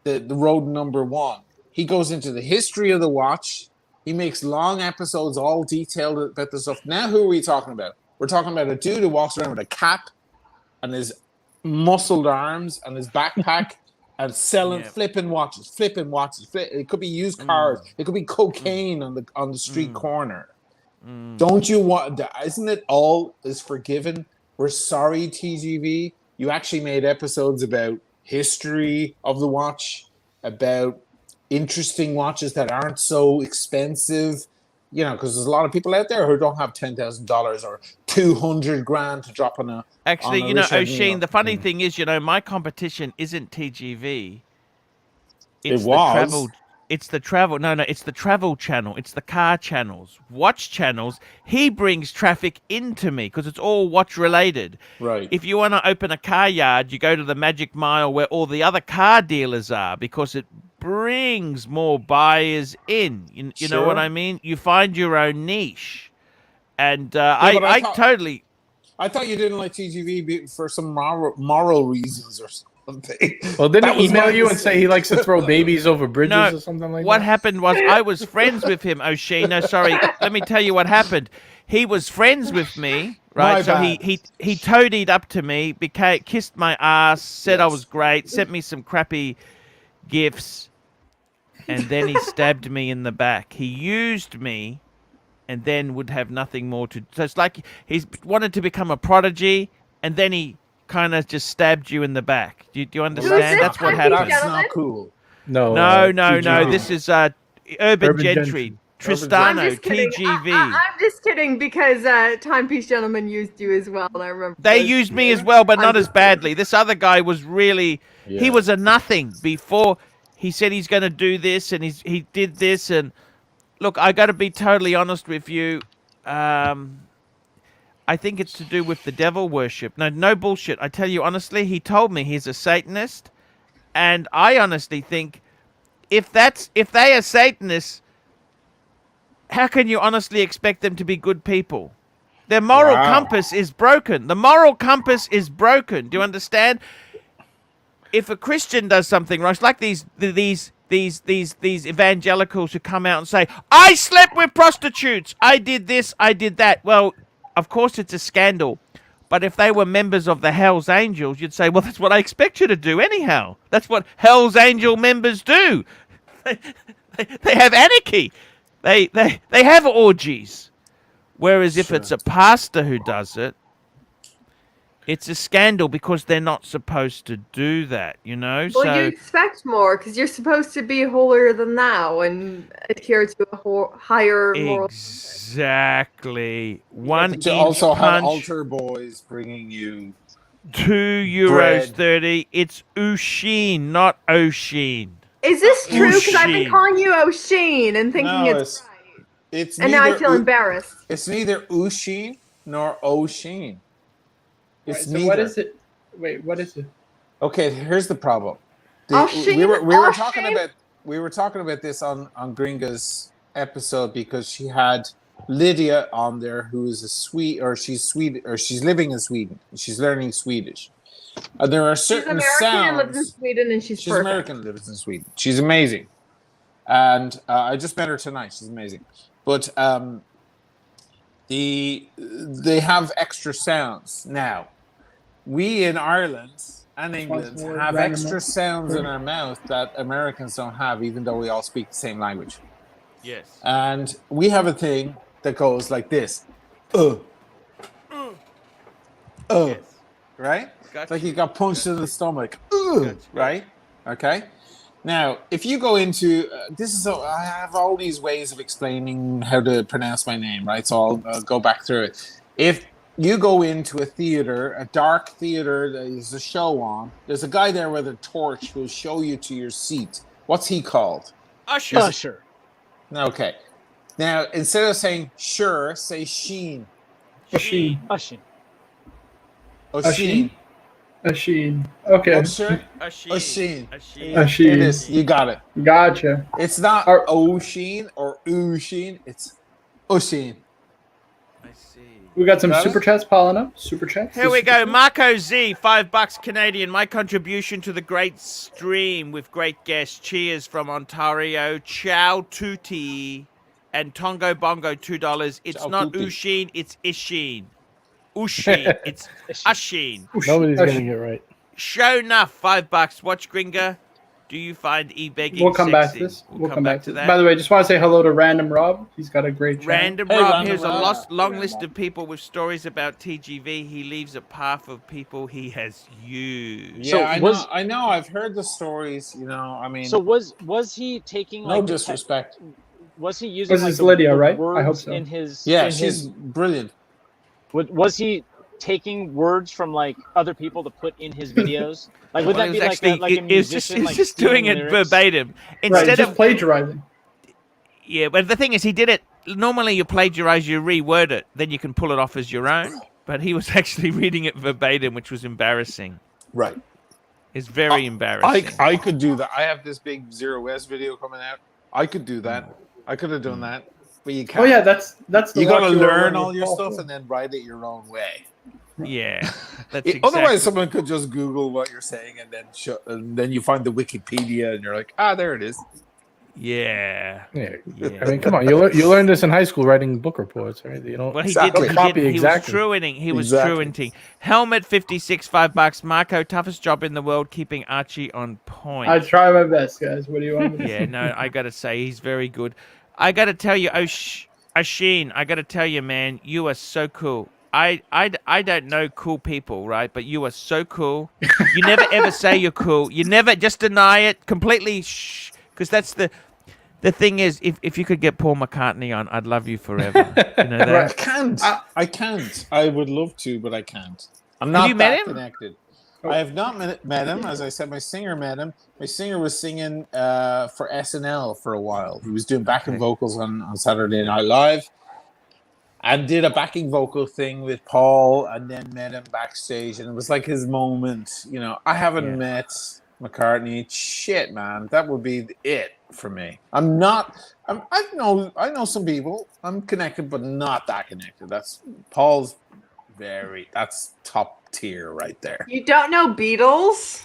the road number one. He goes into the history of the watch. He makes long episodes all detailed about the stuff. Now who are we talking about? We're talking about a dude who walks around with a cap and his muscled arms and his backpack and selling flipping watches. It could be used cars. It could be cocaine on the street corner. Don't you want? Isn't it all is forgiven? We're sorry, TGV. You actually made episodes about history of the watch, about interesting watches that aren't so expensive. You know, because there's a lot of people out there who don't have $10,000 or $200,000 to drop on a. Actually, on a you know, Richard O'Sheen, Mille. the funny thing is, you know, my competition isn't TGV. It's It the was. travel. It's the travel. No, it's the travel channel. It's the car channels, watch channels. He brings traffic into me because it's all watch related. Right. If you want to open a car yard, you go to the Magic Mile where all the other car dealers are because it brings more buyers in. You know what I mean? You find your own niche. And I totally... I thought you didn't like TGV for some moral reasons or something. Well, didn't he email you and say he likes to throw babies over bridges or something like that? What happened was I was friends with him, O'Sheen. No, sorry. Let me tell you what happened. He was friends with me, right? So he toadied up to me, kissed my ass, said I was great, sent me some crappy gifts, and then he stabbed me in the back. He used me and then would have nothing more to... So it's like he's wanted to become a prodigy, and then he kind of just stabbed you in the back. Do you understand? That's what happened. That's not cool. No. This is Urban Gentry. Tristano, TGV. I'm just kidding because Timepiece Gentleman used you as well. And I remember they used me as well, but not as badly. This other guy was really... Yeah. He was a nothing before he said he's going to do this, and he did this, and... Look, I got to be totally honest with you. I think it's to do with the devil worship. No bullshit. I tell you honestly, he told me he's a Satanist, and I honestly think if they are Satanists, how can you honestly expect them to be good people? Their moral compass is broken. The moral compass is broken. Do you understand? If a Christian does something wrong, it's like these evangelicals who come out and say, I slept with prostitutes, I did this, I did that. Well, of course it's a scandal. But if they were members of the Hell's Angels, you'd say, well, that's what I expect you to do anyhow. That's what Hell's Angel members do. They have anarchy. They have orgies. Whereas if it's a pastor who does it, it's a scandal because they're not supposed to do that, you know? Well, you expect more because you're supposed to be holier than thou and adhere to a higher moral... Exactly. You also have altar boys bringing you €2.30. It's O'Sheen, not O'Sheen. Is this true? Because I've been calling you O'Sheen and thinking it's right. And now I feel embarrassed. It's neither O'Sheen nor O'Sheen. It's so what is it? Wait, what is it? Okay, here's the problem. We were talking about this on Gringa's episode because she had Lydia on there, who is she's living in Sweden. She's learning Swedish. There are certain sounds. She's American and lives in Sweden, and she's perfect. American, lives in Sweden. She's amazing, and I just met her tonight. She's amazing, but they have extra sounds now. We in Ireland and England have extra sounds in our mouth that Americans don't have, even though we all speak the same language. Yes. And we have a thing that goes like this. Yes. Right? Gotcha. Like you got punched in the stomach. Gotcha. Right? Okay. Now, if you go into I have all these ways of explaining how to pronounce my name, right? So I'll go back through it. If you go into a theater, a dark theater, there's a show on. There's a guy there with a torch who'll show you to your seat. What's he called? Usher. Okay. Now, instead of saying sure, say sheen. O'Sheen. O'Sheen. O'Sheen. O'Sheen. Okay. O'Sheen. O'Sheen. It is. You got it. Gotcha. It's not O'Sheen or O'Sheen. It's O'Sheen. I see. We got some super chats piling up. Super chats. Here we go. Marco Z, $5 Canadian. My contribution to the great stream with great guests. Cheers from Ontario. Ciao tutti. And Tongo Bongo, $2. It's Ciao not tutti. O'Sheen, it's Isheen. O'Sheen. It's O'Sheen. Nobody's getting it right. Show enough. $5. Watch Gringa. Do you find e-begging We'll come back sexy? to this. We'll come back to that. By the way, just want to say hello to Random Rob. He's got a great channel. Random Rob. Here's a long list of people with stories about TGV. He leaves a path of people he has used. Yeah, I know. I've heard the stories. You know, I mean. So was he taking no disrespect? Was he using? This is Lydia, right? Words I hope so. In his she's brilliant. Was he taking words from like other people to put in his videos? Like, would that be like a musician? He's just doing it verbatim instead of plagiarizing. Yeah, but the thing is, he did it. Normally, you plagiarize, you reword it, then you can pull it off as your own. But he was actually reading it verbatim, which was embarrassing. Right. It's very embarrassing. I could do that. I have this big Zero West video coming out. I could do that. I could have done that. But you can't. Oh yeah, that's the you got to learn all your stuff and then write it your own way. Yeah, that's exactly. Otherwise, someone could just Google what you're saying and then you find the Wikipedia and you're like, there it is. Yeah. I mean, come on, you learned this in high school writing book reports, right? You don't. Well, he exactly. did. He was truanting. He was truanting. Helmet 56, $5. Marco, toughest job in the world, keeping Archie on point. I try my best, guys. What do you want me to say? No, I gotta say he's very good. I gotta tell you, O'Sheen, I gotta tell you, man, you are so cool. I don't know cool people, right? But you are so cool. You never ever say you're cool. You never just deny it completely. Because that's the thing is, if you could get Paul McCartney on, I'd love you forever. You know that? I can't. I can't. I would love to, but I can't. I'm not that connected. I have not met him. As I said, my singer met him. My singer was singing for SNL for a while. He was doing backing vocals on Saturday Night Live. And did a backing vocal thing with Paul, and then met him backstage, and it was like his moment. You know, I haven't met McCartney. Shit, man, that would be it for me. I know some people. I'm connected, but not that connected. That's Paul's that's top tier right there. You don't know Beatles?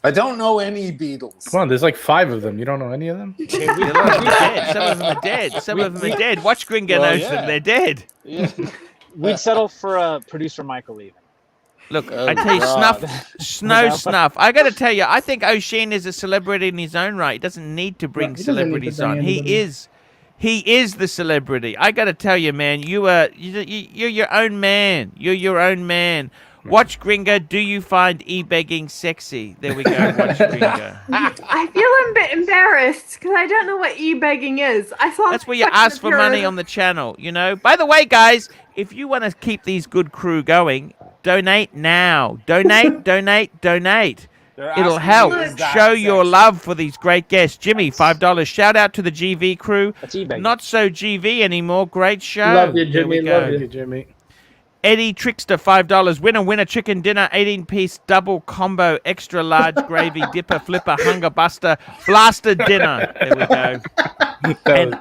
I don't know any Beatles. Come on, there's like 5 of them. You don't know any of them? Some of them are dead. Some of them are dead. Watch Gringa and O'Sheen. They're dead. Yeah. We'd settle for producer Michael even. Look, I tell you, Snuff. I got to tell you, I think O'Sheen is a celebrity in his own right. He doesn't need to bring celebrities on. He is the celebrity. I got to tell you, man, you're your own man. You're your own man. Watch Gringa. Do you find e-begging sexy? There we go. Watch Gringa. I feel a bit embarrassed because I don't know what e-begging is. That's where you ask for money on the channel, you know. By the way, guys, if you want to keep these good crew going, donate now. Donate. It'll help show your love for these great guests. Jimmy, $5. Shout out to the GV crew. Not so GV anymore. Great show. Love you, Jimmy. Love you, Jimmy. Eddie Trickster, $5. Winner chicken dinner, 18-piece double combo, extra large gravy, dipper, flipper, hunger buster, blaster dinner. There we go. And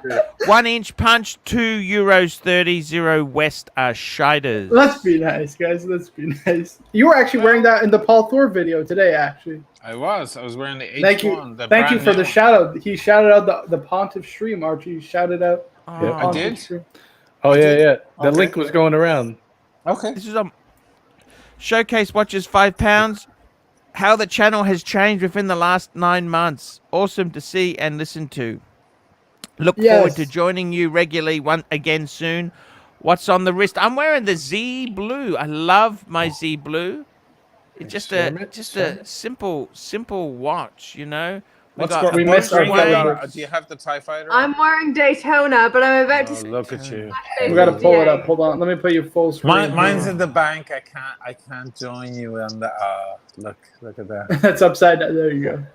1-inch punch, €2.30, 0 West Shiders. Let's be nice, guys. Let's be nice. You were actually wearing that in the Paul Thor video today, actually. I was wearing the H1. Thank you for the shout out. He shouted out the Pontiff stream, Archie. Shouted out. I did. Stream. Oh yeah. The link was going around. Okay. This is Showcase Watches, £5. How the channel has changed within the last 9 months. Awesome to see and listen to. Look forward to joining you regularly again soon. What's on the wrist? I'm wearing the Z Blue. I love my Z Blue. It's just a simple watch, you know. Do you have the TIE Fighter? I'm wearing Daytona, but I'm about to. Look at you. We gotta pull it up. Hold on. Let me put you full screen. Mine's in the bank. I can't join you on the. Look at that. That's upside down. There you go.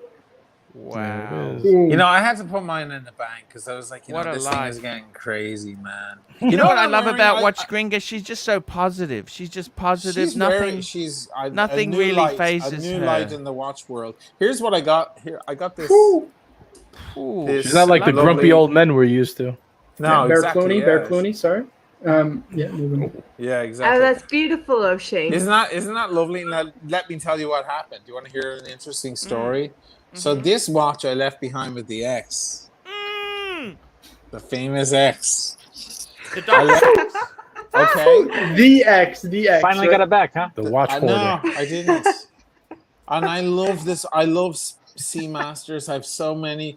Wow. You know, I had to put mine in the bank because I was like, this thing is getting crazy, man. You know what I love about Watch Gringa? She's just so positive. She's just positive. Nothing really phases her. A new light in the watch world. Here's what I got. Here, I got this. This she's not like the grumpy old men we're used to. No, Bear exactly. Bear Clooney. Sorry. Yeah, exactly. Oh, that's beautiful, O'Sheen. Isn't that lovely? Now, let me tell you what happened. Do you want to hear an interesting story? So this watch I left behind with the X. The famous X. Okay. The X. Finally got it back, huh? The watch holder. No, I didn't. And I love this. I love Seamasters. I have so many.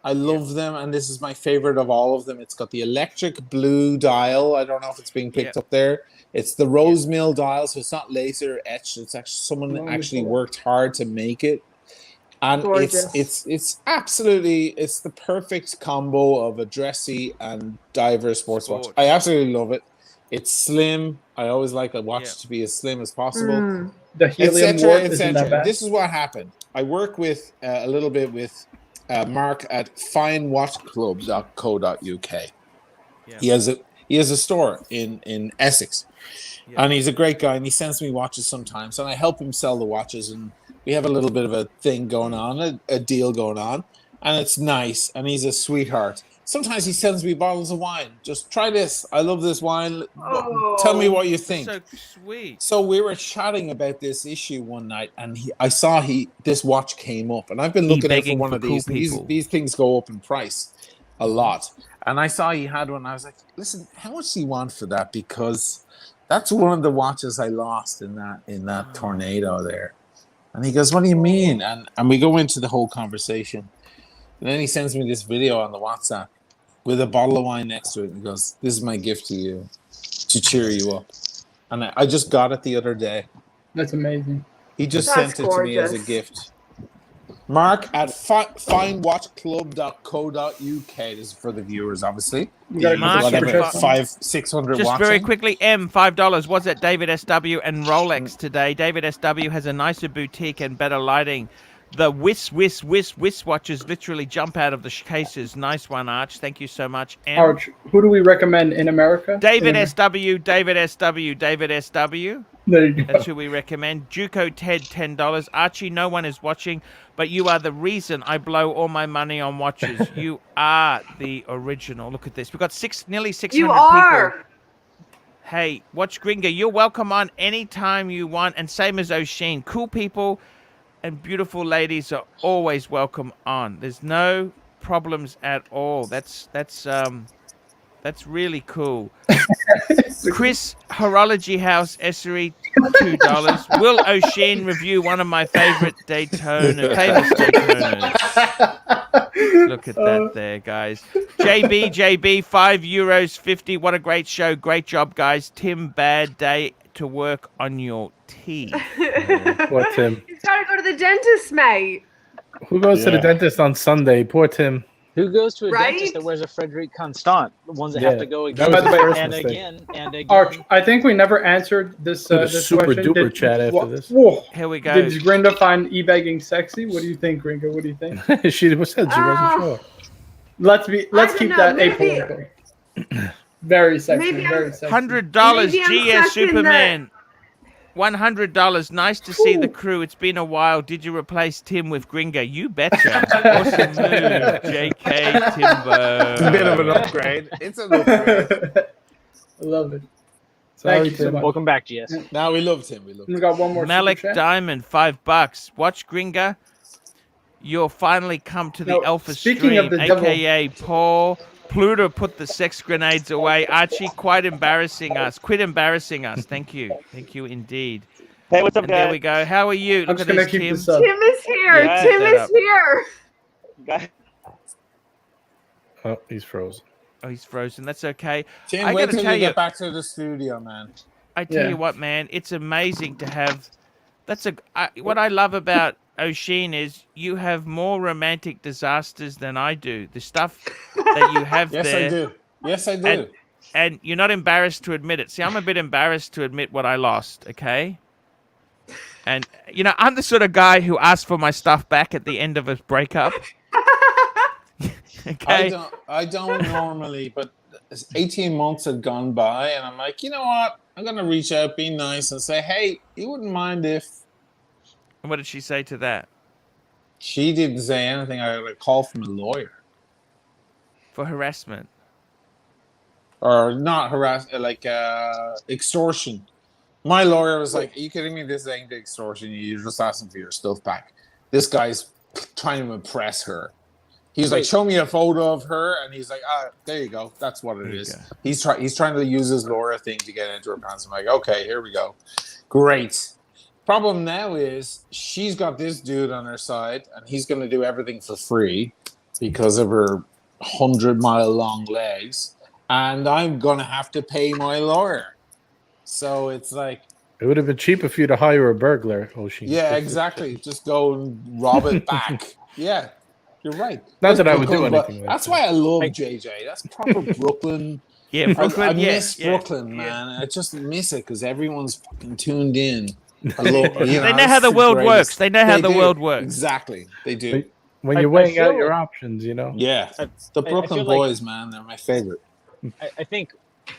I love them, and this is my favorite of all of them. It's got the electric blue dial. I don't know if it's being picked up there. It's the rose mill dial, so it's not laser etched. It's actually someone actually worked hard to make it. And it's absolutely the perfect combo of a dressy and diverse sports watch. I absolutely love it. It's slim. I always like a watch to be as slim as possible. The helium warp isn't that bad. This is what happened. I work with a little bit with Mark at finewatchclub.co.uk. Yeah. He has a store in Essex, and he's a great guy. And he sends me watches sometimes, and I help him sell the watches. And we have a little bit of a thing going on, a deal going on, and it's nice. And he's a sweetheart. Sometimes he sends me bottles of wine. Just try this. I love this wine. Tell me what you think. So sweet. So we were chatting about this issue one night, and I saw this watch came up, and I've been looking out for one of these. These things go up in price a lot, and I saw he had one. I was like, "Listen, how much do you want for that? Because that's one of the watches I lost in that tornado there." And he goes, "What do you mean?" And we go into the whole conversation, and then he sends me this video on the WhatsApp with a bottle of wine next to it, and goes, "This is my gift to you, to cheer you up." And I just got it the other day. That's amazing. He just sent it to me as a gift. Mark at finewatchclub.co.uk. This is for the viewers, obviously. Mark, whatever, 500-600 just watching. very quickly, $5. What's at David SW and Rolex today? David SW has a nicer boutique and better lighting. The whiz watches literally jump out of the cases. Nice one, Arch. Thank you so much. Arch, who do we recommend in America? David SW. There you go. That's who we recommend. Juco Ted, $10. Archie, no one is watching, but you are the reason I blow all my money on watches. You are the original. Look at this. We've got nearly 600 people. Hey, watch Gringa. You're welcome on anytime you want. And same as O'Sheen. Cool people and beautiful ladies are always welcome on. There's no problems at all. That's really cool. Chris, Horology House, Essery, $2. Will O'Sheen review one of my famous Daytonas? Look at that there, guys. JB, €5.50. What a great show. Great job, guys. Tim, bad day to work on your teeth. Poor Tim. He's got to go to the dentist, mate. Who goes to the dentist on Sunday? Poor Tim. Who goes to a dentist that wears a Frederic Constant? The ones that have to go again and again and again. Arch, I think we never answered this super question. Duper chat after this. Whoa. Here we go. Did Gringa find e-bagging sexy? What do you think, Gringa? What do you think? She wasn't sure. Let's keep that apolitical. Very sexy. Very sexy. $100 GS Superman. $100. Nice to see the crew. It's been a while. Did you replace Tim with Gringa? You betcha. Awesome move, JK Timber. It's a bit of an upgrade. It's an upgrade. I love it. Thank you so much. Welcome back, GS. Now we loved him. We got one more. Malik Diamond, $5. Watch Gringa. You'll finally come to the Alpha stream, aka Paul. Pluto put the sex grenades away. Archie, quit embarrassing us. Thank you. Thank you indeed. Hey, what's up, guys? There we go. How are you? I'm just gonna keep this up. Tim is here. Yeah, Tim is here. Oh, he's frozen. Oh, he's frozen. That's okay. Tim, wait till you get back to the studio, man. I tell you what, man, it's amazing to have. What I love about O'Sheen is you have more romantic disasters than I do. The stuff that you have there. Yes, I do. And you're not embarrassed to admit it. See, I'm a bit embarrassed to admit what I lost, okay? And, I'm the sort of guy who asks for my stuff back at the end of a breakup. Okay? I don't normally, but 18 months had gone by, and I'm like, you know what? I'm going to reach out, be nice, and say, hey, you wouldn't mind if... And what did she say to that? She didn't say anything. I got a call from a lawyer. For harassment? Or not harassment, extortion. My lawyer was like, are you kidding me? This ain't extortion. You're just asking for your stuff back. This guy's trying to impress her. He's like, show me a photo of her. And he's like, there you go. That's what it is. He's trying to use his lawyer thing to get into her pants. I'm like, okay, here we go. Great. Problem now is she's got this dude on her side, and he's going to do everything for free because of her 100-mile-long legs, and I'm going to have to pay my lawyer. So it's like... It would have been cheaper for you to hire a burglar, O'Sheen. Yeah, exactly. Just go and rob it back. Yeah, you're right. Not that I would do anything like That's why I love JJ. That's proper Brooklyn Yeah, Brooklyn. I miss Brooklyn, man. I just miss it because everyone's fucking tuned in. They know how the world works. They know how the world works. Exactly, they do. When you're weighing out your options, you know. Yeah, the Brooklyn boys, man, they're my favorite. I think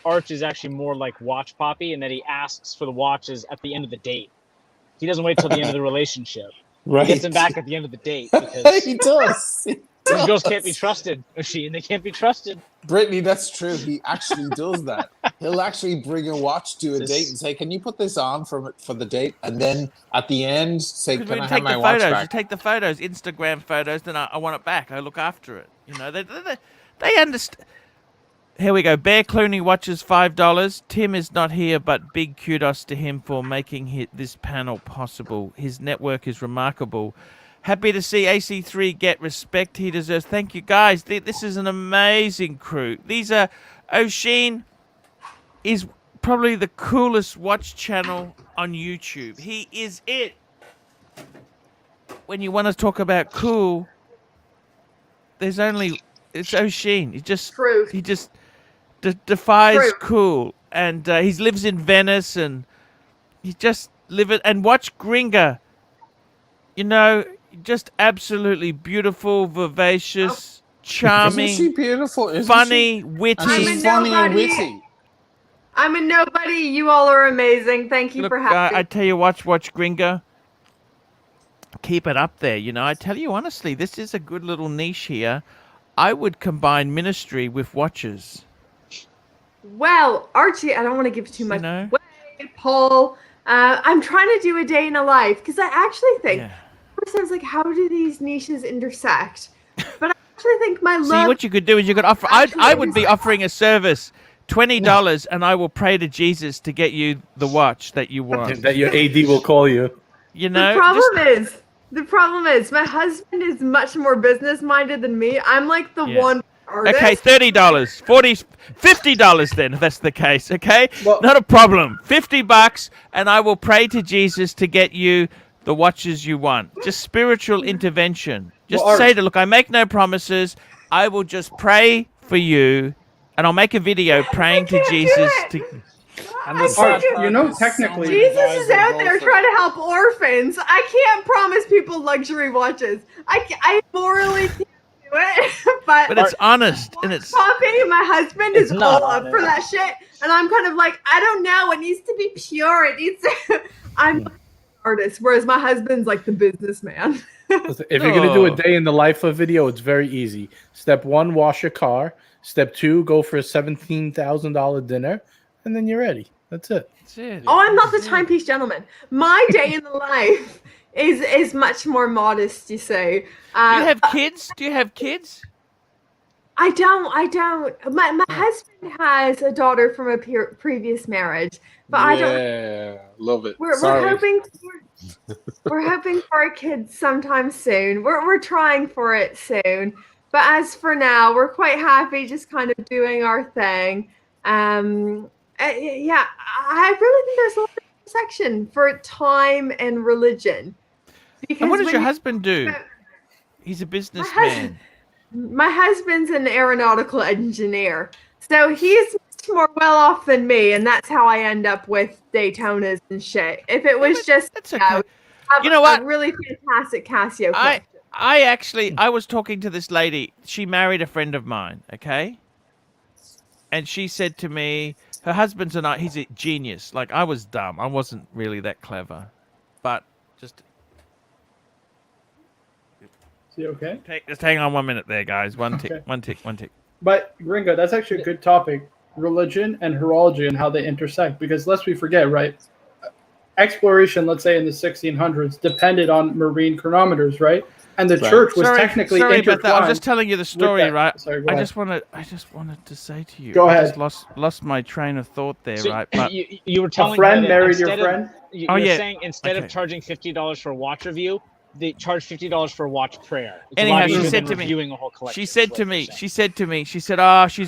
Arch is actually more like Watch Poppy, in that he asks for the watches at the end of the date. He doesn't wait till the end of the relationship. Right. He gets them back at the end of the date. Because he does. these girls can't be trusted, O'Sheen. They can't be trusted. Brittany, that's true. He actually does that. He'll actually bring a watch to a date and say, "Can you put this on for the date?" And then at the end, say, "Can I have my watch back?" You take the photos, Instagram photos, then I want it back. I look after it. You know, they understand. Here we go. Bear Clooney watches $5. Tim is not here, but big kudos to him for making this panel possible. His network is remarkable. Happy to see AC3 get respect he deserves. Thank you, guys. This is an amazing crew. These are... O'Sheen is probably the coolest watch channel on YouTube. He is it. When you want to talk about cool, there's only... It's O'Sheen. He just defies cool. And he lives in Venice, and he just live it. And watch Gringa. You know... Just absolutely beautiful, vivacious, charming. Isn't she beautiful? Funny, witty. She's funny and witty. I'm a nobody. You all are amazing. Thank you for having me. I tell you, watch Gringa. Keep it up there. You know, I tell you honestly, this is a good little niche here. I would combine ministry with watches. Well, Archie, I don't want to give too much away. Paul, I'm trying to do a day in a life because I actually think. Yeah. Says like, how do these niches intersect? But I actually think my love. See, what you could do is you could offer. I would be offering a service, $20, and I will pray to Jesus to get you the watch that you want. That your AD will call you. You know. The problem is, my husband is much more business minded than me. I'm like the one artist. Okay, $30, $40, $50 then, if that's the case. Okay, well, not a problem. $50, and I will pray to Jesus to get you the watches you want. Just spiritual intervention. Just say to look, I make no promises. I will just pray for you, and I'll make a video praying to Jesus. You know, technically, Jesus is out there trying to help orphans. I can't promise people luxury watches. I morally can't do it, but it's honest, and it's. Poppy, my husband is all up for that shit, and I'm kind of like, I don't know. It needs to be pure. It needs to. I'm. Artist, whereas my husband's like the businessman. If you're gonna do a day in the life of video, it's very easy. Step 1, wash your car. Step 2, go for a $17,000 dinner, and then you're ready. That's it. Oh, I'm not the timepiece gentleman. My day in the life is much more modest. You say. Do you have kids? Do you have kids? I don't. My husband has a daughter from a previous marriage, but I don't. Yeah, love it. We're hoping for a kid sometime soon. We're trying for it soon, but as for now, we're quite happy just kind of doing our thing. I really think there's a lot of intersection for time and religion. Because and what does your husband do? He's a businessman. My husband's an aeronautical engineer, so he's much more well off than me, and that's how I end up with Daytonas and shit. If it was just, you know what? A really fantastic Casio. I was talking to this lady. She married a friend of mine, okay? And she said to me, her husband's he's a genius. Like, I was dumb. I wasn't really that clever, but just. Okay. Just hang on 1 minute there, guys. One tick. But Gringo, that's actually a good topic. Religion and horology and how they intersect. Because lest we forget, right? Exploration, let's say in the 1600s, depended on marine chronometers, right? And the church was technically intertwined. I was just telling you the story, right? Sorry, I just wanted to say to you. Go ahead. I just lost my train of thought there, so right? But you were telling a friend me married your friend. You're saying instead of charging $50 for a watch review, they charge $50 for a watch prayer. It's anyhow, she said to me, she said to me, she's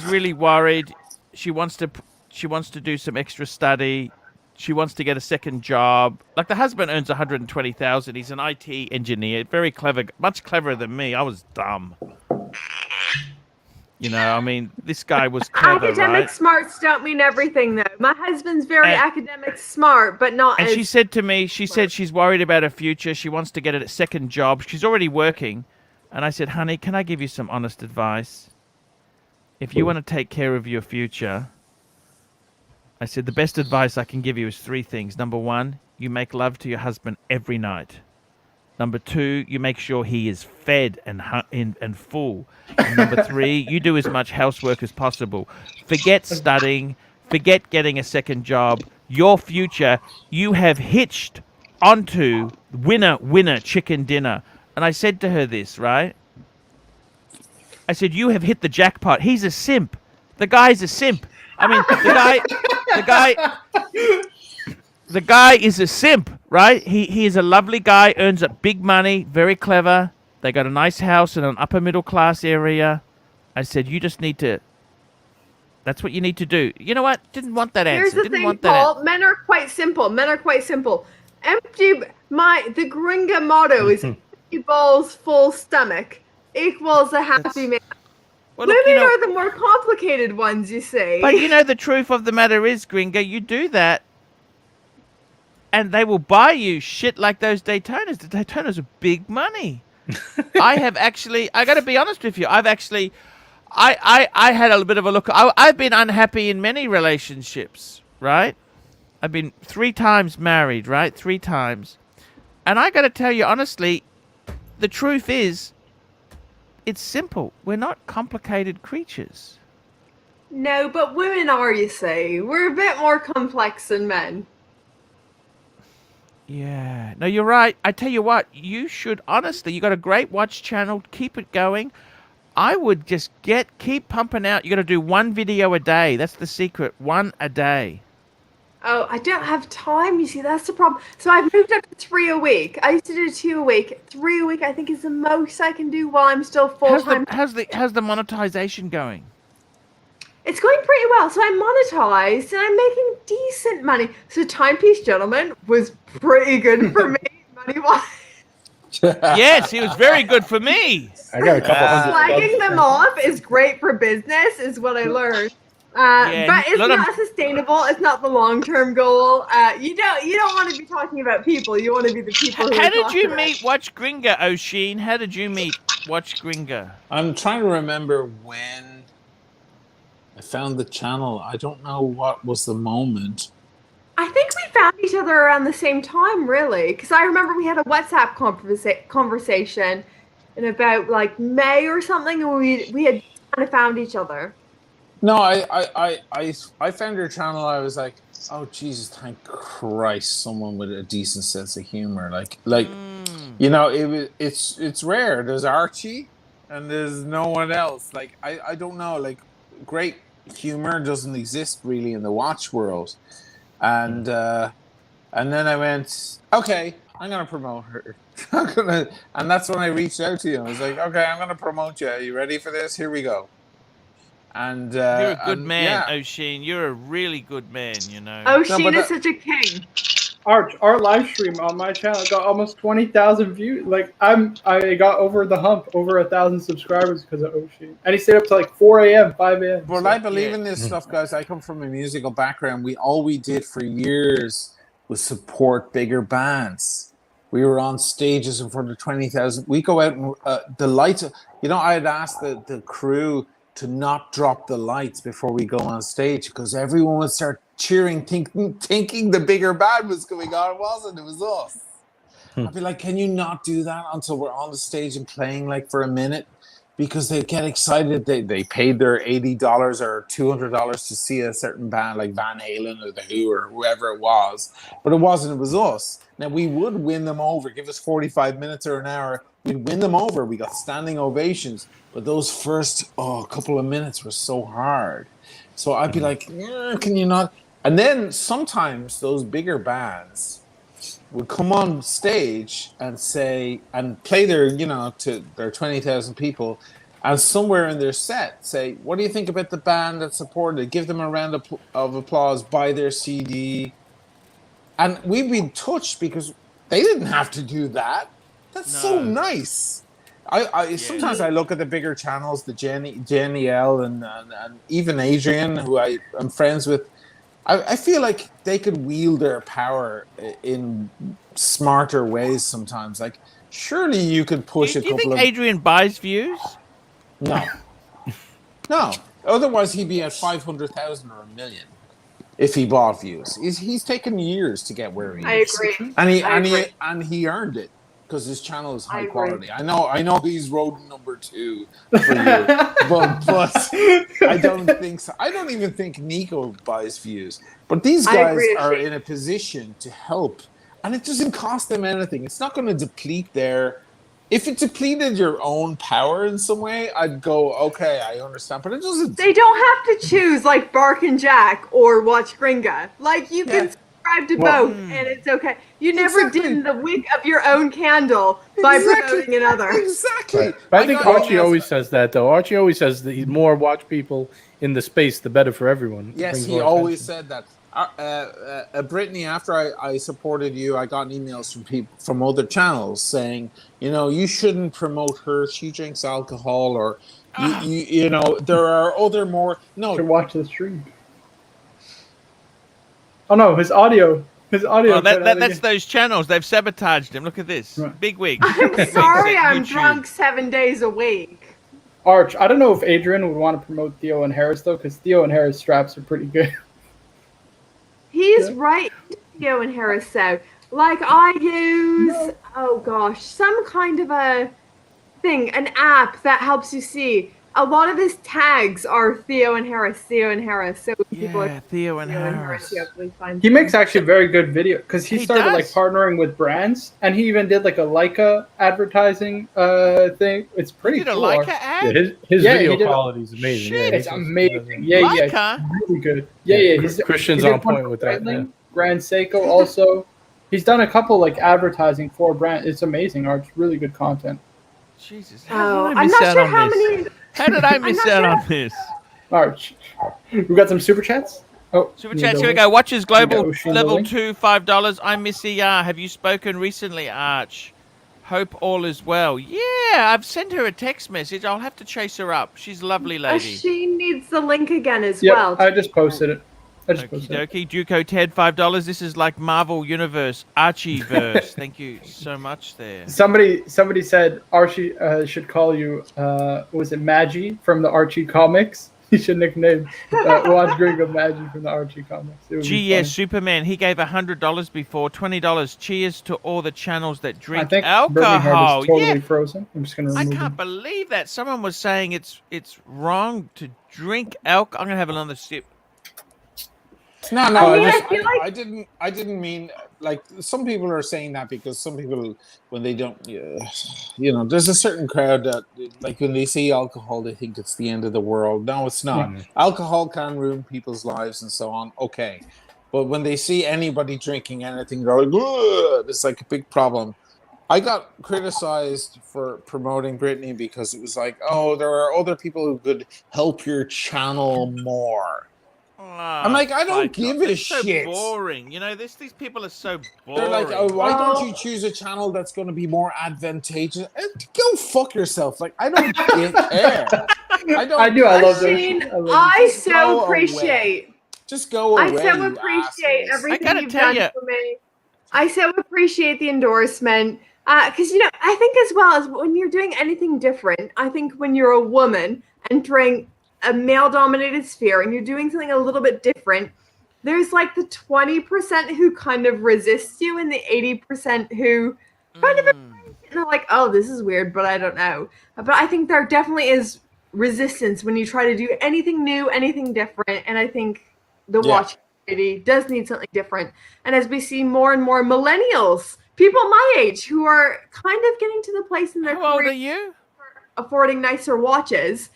really worried. She wants to do some extra study. She wants to get a second job. Like, the husband earns $120,000. He's an IT engineer, very clever, much cleverer than me. I was dumb. You know, I mean, this guy was clever, Academic right? smarts don't mean everything, though. My husband's very academic smart, but not. And as she said to me, she said she's worried about her future. She wants to get a second job. She's already working. And I said, honey, can I give you some honest advice? If you want to take care of your future, I said, the best advice I can give you is 3 things. Number 1, you make love to your husband every night. Number 2, you make sure he is fed and full. And number 3, you do as much housework as possible. Forget studying. Forget getting a second job. Your future, you have hitched onto winner chicken dinner. And I said to her this, right? I said, you have hit the jackpot. He's a simp. The guy's a simp. I mean, the guy is a simp, right? He is a lovely guy, earns up big money, very clever. They got a nice house in an upper middle class area. I said, you just need to. That's what you need to do. You know what? Didn't want that answer. Here's the Didn't thing, want that Paul. Men are quite simple. The Gringa motto is empty balls, full stomach equals a happy man. Well, look, Women are the more complicated ones, you see. But you know, the truth of the matter is, Gringa, you do that, and they will buy you shit like those Daytonas. The Daytonas are big money. I got to be honest with you. I had a bit of a look. I've been unhappy in many relationships, right? I've been 3 times married, right? 3 times. And I got to tell you, honestly, the truth is, it's simple. We're not complicated creatures. No, but women are, you see. We're a bit more complex than men. Yeah. No, you're right. I tell you what, you should, honestly, you got a great watch channel. Keep it going. I would just keep pumping out. You got to do 1 video a day. That's the secret. 1 a day. Oh, I don't have time, you see, that's the problem. So I've moved up to 3 a week. I used to do 2 a week. 3 a week, I think, is the most I can do while I'm still full-time. How's the monetization going? It's going pretty well. So I'm monetized, and I'm making decent money. So Timepiece Gentleman was pretty good for me, money-wise. Yes, he was very good for me. I got a couple hundred. Slagging them off is great for business, is what I learned. But it's not sustainable. It's not the long-term goal. You don't want to be talking about people. You want to be the people. How did you meet Watch Gringa, O'Sheen? How did you meet Watch Gringa? I'm trying to remember when I found the channel. I don't know what was the moment. I think we found each other around the same time, really, because I remember we had a WhatsApp conversation in about like May or something, and we had kind of found each other. No, I found your channel. I was like, oh Jesus, thank Christ, someone with a decent sense of humor. You know, it's rare. There's Archie, and there's no one else. Like I don't know. Like great humor doesn't exist really in the watch world, and then I went, okay, I'm gonna promote her. And that's when I reached out to you. I was like, okay, I'm gonna promote you. Are you ready for this? Here we go. And you're a good man, yeah. O'Sheen. You're a really good man, you know. O'Sheen is such a king. Our live stream on my channel got almost 20,000 views. Like I got over the hump, over 1,000 subscribers because of O'Sheen, and he stayed up to like 4 a.m., 5 a.m. Well, I believe in this stuff, guys. I come from a musical background. All we did for years was support bigger bands. We were on stages in front of 20,000. We go out and the lights. You know, I had asked the crew to not drop the lights before we go on stage because everyone would start cheering, thinking the bigger band was going on. It wasn't. It was us. I'd be like, can you not do that until we're on the stage and playing like for a minute? Because they get excited. They paid their $80 or $200 to see a certain band like Van Halen or The Who or whoever it was. But it wasn't. It was us. Now, we would win them over. Give us 45 minutes or an hour. We'd win them over. We got standing ovations. But those first couple of minutes were so hard. So I'd be like, can you not? And then sometimes those bigger bands would come on stage and say, and play their, to their 20,000 people, and somewhere in their set say, what do you think about the band that supported it? Give them a round of applause, buy their CD. And we'd be touched because they didn't have to do that. That's so nice. Sometimes I look at the bigger channels, the Jenny L and even Adrian, who I'm friends with. I feel like they could wield their power in smarter ways sometimes. Like, surely you could push do you think Adrian buys views? No. No. Otherwise, he'd be at 500,000 or 1 million if he bought views. He's taken years to get where he is. I agree. And he earned it because his channel is high quality. I know he's road number 2 for you, but I don't think so. I don't even think Nico buys views. But these guys are in a position to help, and it doesn't cost them anything. It's not going to deplete their. If it depleted your own power in some way, I'd go, okay, I understand. But it doesn't. They don't have to choose like Birkin Jack or watch Gringa. Like, you can subscribe to both, and it's okay. You never dim the wick of your own candle by promoting another. Exactly. Right. But I think Archie always says that, though. Archie always says that the more watch people in the space, the better for everyone. Yes, he always said that. Brittany, after I supported you, I got emails from people from other channels saying, you shouldn't promote her. She drinks alcohol, or there are other more. No, to watch the stream. Oh no, his audio. Oh, that's those channels. They've sabotaged him. Look at this. Right. Big wig. I'm sorry, I'm drunk 7 days a week. Arch, I don't know if Adrian would want to promote Theo and Harris though, because Theo and Harris straps are pretty good. He's right, Theo and Harris. So, like, I use some kind of a thing, an app that helps you see. A lot of his tags are Theo and Harris. So people are Theo and Harris. He makes actually very good video because he started like partnering with brands, and he even did like a Leica advertising thing. It's pretty cool. A Leica ad? Yeah, his video quality is amazing. Shit, it's amazing. Yeah, really good. Yeah. Christian's on point with that. Yeah. Grand Seiko also. He's done a couple like advertising for brands. It's amazing, Arch. Really good content. Jesus. I'm not sure how many. How did I miss out on this? Arch, we got some super chats. Oh, super chats. Here we go. Watches Global level 2, $5. I miss ER. Have you spoken recently, Arch? Hope all is well. Yeah, I've sent her a text message. I'll have to chase her up. She's a lovely lady. She needs the link again as well. I just posted it. Okie dokie. Ted, $5. This is like Marvel Universe, Archie-verse. Thank you so much there. Somebody said Archie should call you, was it Maggie from the Archie comics? He should nickname Watch Gringa Maggie from the Archie comics. Yes, Superman. He gave $100 before, $20. Cheers to all the channels that drink I think alcohol. Is totally frozen. I'm just gonna. I can't believe that. Someone was saying it's wrong to drink alcohol. I'm gonna have another sip. No, I didn't mean, like, some people are saying that because some people, when they don't, there's a certain crowd that, like, when they see alcohol, they think it's the end of the world. No, it's not. Alcohol can ruin people's lives and so on. Okay. But when they see anybody drinking anything, they're like, ugh, it's like a big problem. I got criticized for promoting Brittany because it was like, oh, there are other people who could help your channel more. I'm like, I don't give a shit. So boring. These people are so boring. They're like, oh, why don't you choose a channel that's going to be more advantageous? Go fuck yourself. Like, I don't care. I love those. I so appreciate. Just go away. I so appreciate everything you've done for me. I so appreciate the endorsement. Because, I think as well as when you're doing anything different, I think when you're a woman entering a male-dominated sphere and you're doing something a little bit different, there's like the 20% who kind of resists you and the 80% who kind of they're like, oh, this is weird, but I don't know. But I think there definitely is resistance when you try to do anything new, anything different, and I think the watch community does need something different. And as we see more and more millennials, people my age who are kind of getting to the place in their career, how old are you? Affording nicer watches,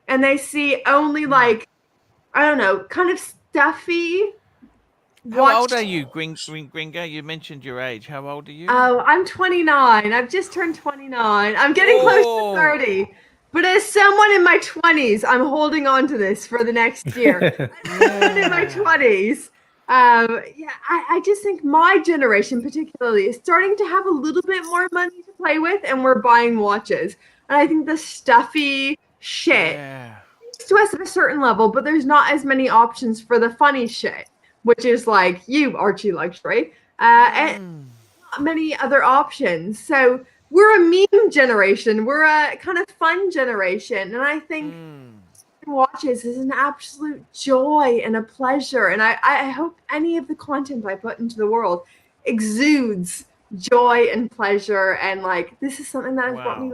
and they see only like, I don't know, kind of stuffy. How old are you, Gringa? You mentioned your age. How old are you? Oh, I'm 29. I've just turned 29. I'm getting close to 30. But as someone in my 20s, I'm holding on to this for the next year. As someone in my 20s, I just think my generation particularly is starting to have a little bit more money to play with, and we're buying watches. And I think the stuffy shit to us at a certain level, but there's not as many options for the funny shit, which is like you, ArchieLuxury, and not many other options. So we're a meme generation. We're a kind of fun generation. And I think watches is an absolute joy and a pleasure. And I hope any of the content I put into the world exudes joy and pleasure. And like, this is something that has brought me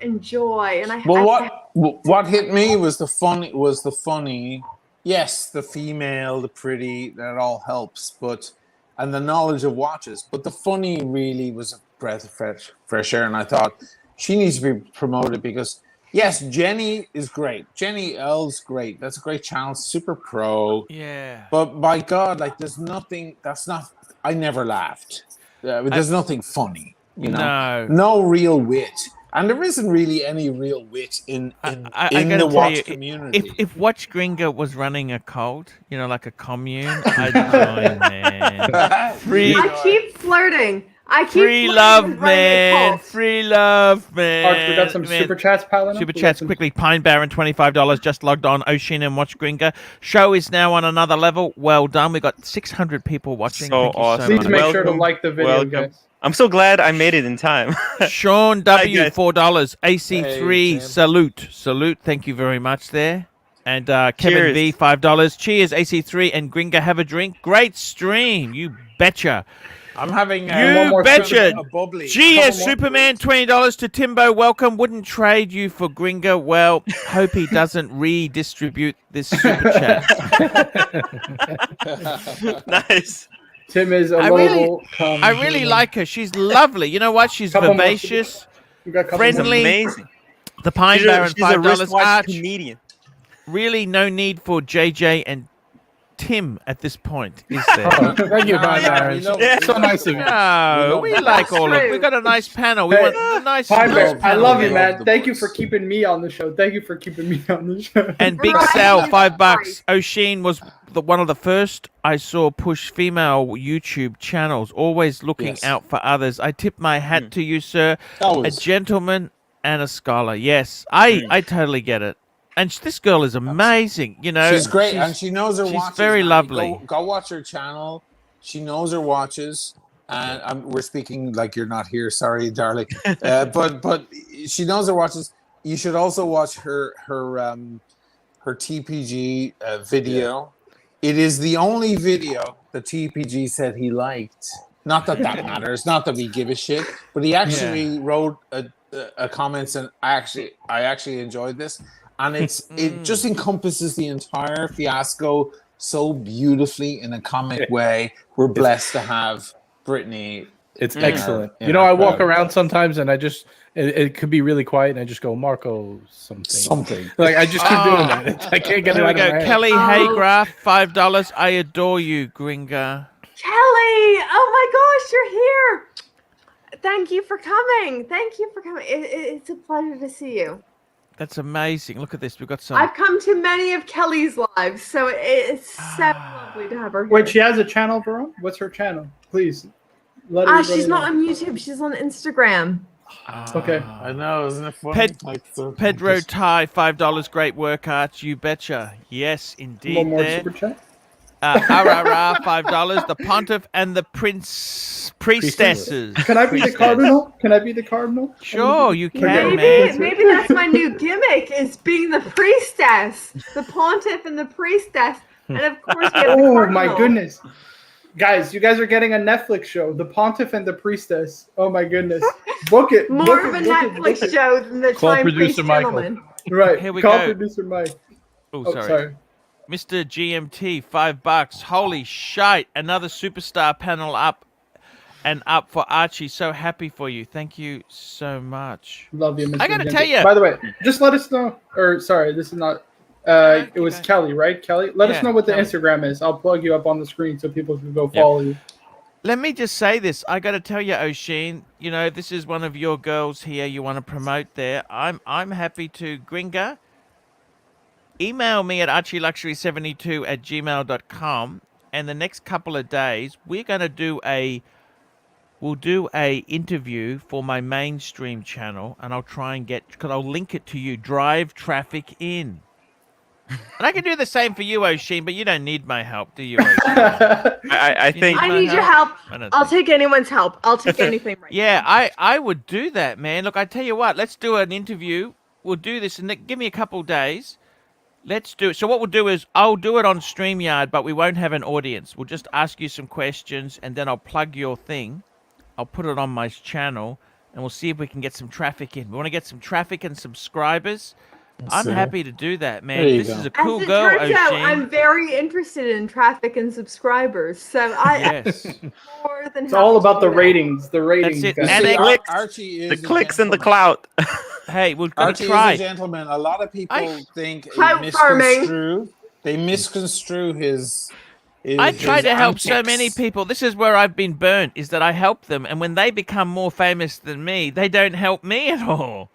enjoy. And what hit me was the funny. Yes, the female, the pretty, that all helps, and the knowledge of watches. But the funny really was a breath of fresh air, and I thought she needs to be promoted because yes, Jenny is great. Jenny L's great. That's a great channel, super pro. Yeah. But by God, like there's nothing. That's not. I never laughed. There's nothing funny. You know, no real wit. And there isn't really any real wit in the watch community. If Watch Gringa was running a cult, you know, like a commune, I'd join, man. I keep flirting. Free love, man. Free love, man. Arch, we got some super chats piling up. Super chats quickly. Pine Baron, $25, just logged on. O'Sheen and Watch Gringa. Show is now on another level. Well done. We've got 600 people watching. So awesome. Please make sure to like the video, guys. I'm so glad I made it in time. Sean W, $4. AC3, salute. Thank you very much there. And Kevin V, $5. Cheers, AC3 and Gringa. Have a drink. Great stream. You betcha. I'm having you betcha. A bubbly. GS Superman, $20 to Timbo. Welcome. Wouldn't trade you for Gringa. Well, hope he doesn't redistribute this super chat. Nice. Tim is I really like her. She's lovely. You know what? She's vivacious, friendly. Amazing. The Pine Baron, $5. Arch. Comedian. Really, no need for JJ and Tim at this point, is there? Thank you, Pine Baron. So nice of you. No, we like all of it. We got a nice panel. We want a nice. I love you, man. Thank you for keeping me on the show. And Big Sal, $5. O'Sheen was one of the first I saw push female YouTube channels, always looking out for others. I tip my hat to you, sir. Always. A gentleman and a scholar. Yes, I totally get it. And this girl is amazing, you know. She's great, and she knows her watches. She's very lovely. Go watch her channel. She knows her watches, and we're speaking like you're not here. Sorry, darling. But she knows her watches. You should also watch her TPG video. It is the only video that TPG said he liked. Not that matters. Not that we give a shit. But he actually wrote a comments, and I actually enjoyed this. And it just encompasses the entire fiasco so beautifully in a comic way. We're blessed to have Brittany. It's excellent. You know, I walk around sometimes and I just it could be really quiet and I just go Marco something. Like I just keep doing that. I can't get it out of my head. Kelly Haygraph, $5. I adore you, Gringa. Kelly, oh my gosh, you're here. Thank you for coming. It's a pleasure to see you. That's amazing. Look at this. We've got some. I've come to many of Kelly's lives, so it's so lovely to have her here. Wait, she has a channel, bro? What's her channel? Please. Let her she's not on YouTube. She's on Instagram. Okay. I know, isn't it funny? Pedro Ty, $5. Great work, Arch. You betcha. Yes, indeed. One more super chat. RRR, $5. The Pontiff and the Priestesses. Can I be the Cardinal? Sure, you can, man. Maybe that's my new gimmick, is being the priestess. The Pontiff and the Priestess. And of course, we have the Cardinal. My goodness. Guys, you guys are getting a Netflix show. The Pontiff and the Priestess. Oh my goodness. Book it. More of a Netflix show than the Time Priest Gentleman. Right. Here we Call go. producer Mike. Oh, sorry. Mr. GMT, $5. Holy shite. Another superstar panel up for Archie. So happy for you. Thank you so much. Love you, Mr. I got to tell you. By the way, just let us know. Or, sorry, this is not. It was Kelly, right? Kelly? Let us know what the Instagram is. I'll plug you up on the screen so people can go follow you. Let me just say this. I got to tell you, O'Sheen, you know, this is one of your girls here you want to promote there. I'm happy to. Gringa, email me at ArchieLuxury72@gmail.com, and the next couple of days we're going to do we'll do a interview for my mainstream channel, and I'll try and because I'll link it to you. Drive traffic in. And I can do the same for you, O'Sheen, but you don't need my help, do you, O'Sheen? I think I need your help. I'll take anyone's help. I'll take anything. Right yeah, I would do that, man. Look, I tell you what, let's do an interview. We'll do this, and give me a couple of days. Let's do it. So what we'll do is I'll do it on StreamYard, but we won't have an audience. We'll just ask you some questions, and then I'll plug your thing. I'll put it on my channel, and we'll see if we can get some traffic in. We want to get some traffic and subscribers. I'm happy to do that, man. This is a cool girl, As it turns out, O'Sheen. I'm very interested in traffic and subscribers, so yes. more than it's all about the ratings. The ratings. That's it. Guys. And clicks. Archie is the clicks and the clout. Hey, we're gonna Archie try. is a gentleman. A lot of people think they misconstrue his. I try to help so antics. many people. This is where I've been burnt, is that I help them, and when they become more famous than me, they don't help me at all.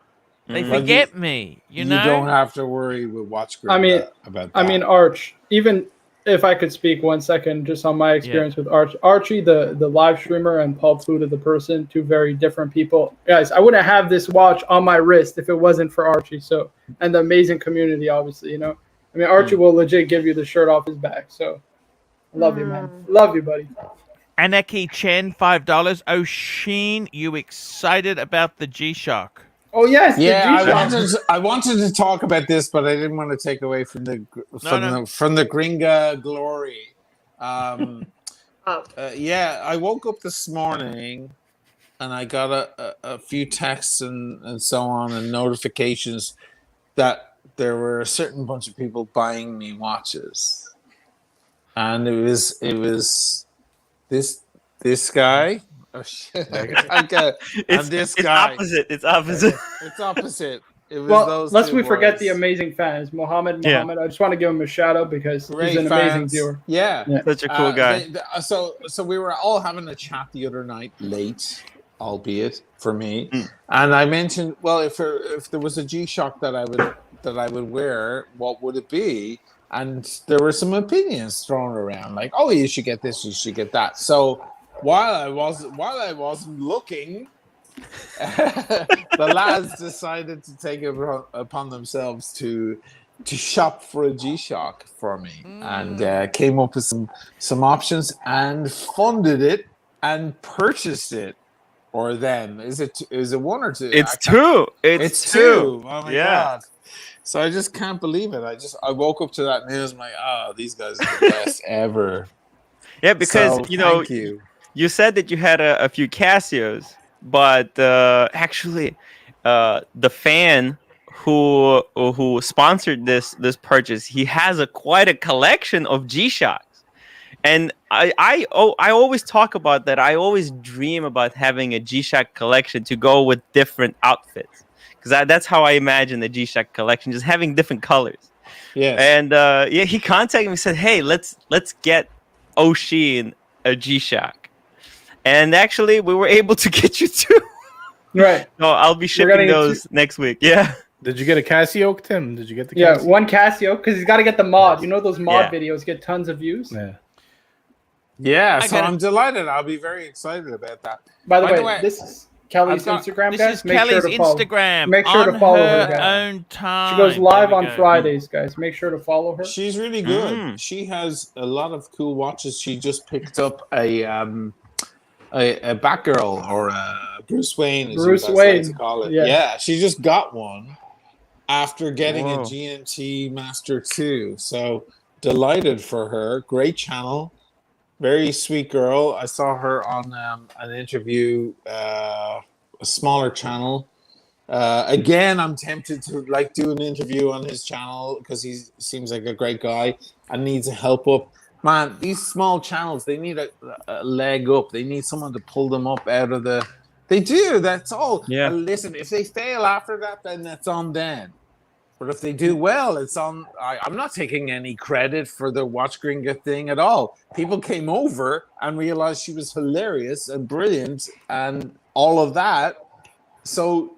They forget me, you know? You don't have to worry with Watch Gringa about that. I mean, Arch, even if I could speak 1 second just on my experience with Archie, the live streamer, and Paul Pluta, the person, two very different people. Guys, I wouldn't have this watch on my wrist if it wasn't for Archie. So, and the amazing community, obviously, you know? I mean, Archie will legit give you the shirt off his back. So, I love you, man. Love you, buddy. Anaki Chen, $5. O'Sheen, you excited about the G-Shock? Oh yes, yeah. I wanted to talk about this, but I didn't want to take away from the Gringa glory. Yeah, I woke up this morning and I got a few texts and so on and notifications that there were a certain bunch of people buying me watches, and it was this guy. Oh shit! It's opposite. It's opposite. It's opposite. It was those lest two we forget words. the amazing fans, Mohammed. I just want to give him a shout out because he's an amazing viewer. Yeah, such a cool guy. So we were all having a chat the other night, late, albeit for me, and I mentioned, well, if there was a G-Shock that I would wear, what would it be? And there were some opinions thrown around, like, oh, you should get this, you should get that. So while I wasn't looking, the lads decided to take it upon themselves to shop for a G-Shock for me, and came up with some options and funded it and purchased it. Or them? Is it one or two? It's two. It's two. Oh my god! So I just can't believe it. I woke up to that news. I'm like, oh, these guys are the best ever. Yeah, because you said that you had a few Casios, but actually, the fan who sponsored this purchase, he has quite a collection of G-Shocks. And I always talk about that. I always dream about having a G-Shock collection to go with different outfits, because that's how I imagine the G-Shock collection, just having different colors. Yeah. And he contacted me and said, "Hey, let's get O'Sheen a G-Shock." And actually, we were able to get you two. Right. So I'll be shipping those next week. Yeah. Did you get a Casio, Tim? Did you get the Casio? Yeah, one Casio, because he's got to get the mod. You know those mod videos get tons of views? Yeah, so I'm delighted. I'll be very excited about that. By the way, this is Kelly's Instagram, guys. This is Kelly's Instagram. Make sure to follow her, guys. Own time. She goes live on Fridays, guys. Make sure to follow her. She's really good. She has a lot of cool watches. She just picked up a Batgirl or a Bruce Wayne, as you like to call it. Yeah, she just got one after getting a GMT Master 2. So delighted for her. Great channel. Very sweet girl. I saw her on an interview, a smaller channel. Again, I'm tempted to do an interview on his channel because he seems like a great guy and needs a help up. Man, these small channels, they need a leg up. They need someone to pull them up out of the... They do, that's all. Yeah. Listen, if they fail after that, then that's on them. But if they do well, it's on... I'm not taking any credit for the Watch Gringa thing at all. People came over and realized she was hilarious and brilliant and all of that. So,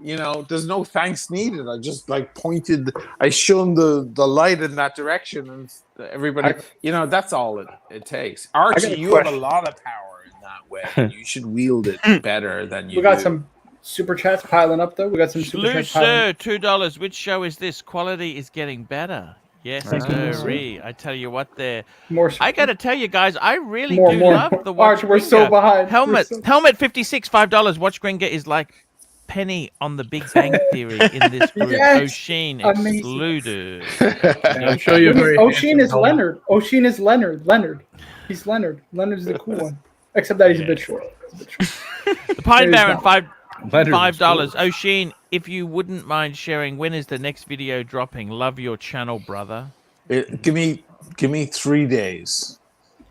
there's no thanks needed. I just pointed... I shone the light in that direction and everybody... that's all it takes. Archie, you have a lot of power in that wet. You should wield it better than you We got do. some super chats piling up though. We got some super chats piling up. $2. Which show is this? Quality is getting better. Yes, sir. I tell you what, there. I got to tell you guys, I really do love the watch. Arch, we're so behind. Helmet 56, $5. Watch Gringa is like penny on the Big Bang Theory in this group. O'Sheen excluded. I'm sure you're very. O'Sheen is Leonard. O'Sheen is Leonard. He's Leonard. Leonard's the cool one. Except that he's a bit short. The Pine Baron, $5. O'Sheen, if you wouldn't mind sharing, when is the next video dropping? Love your channel, brother. Give me 3 days.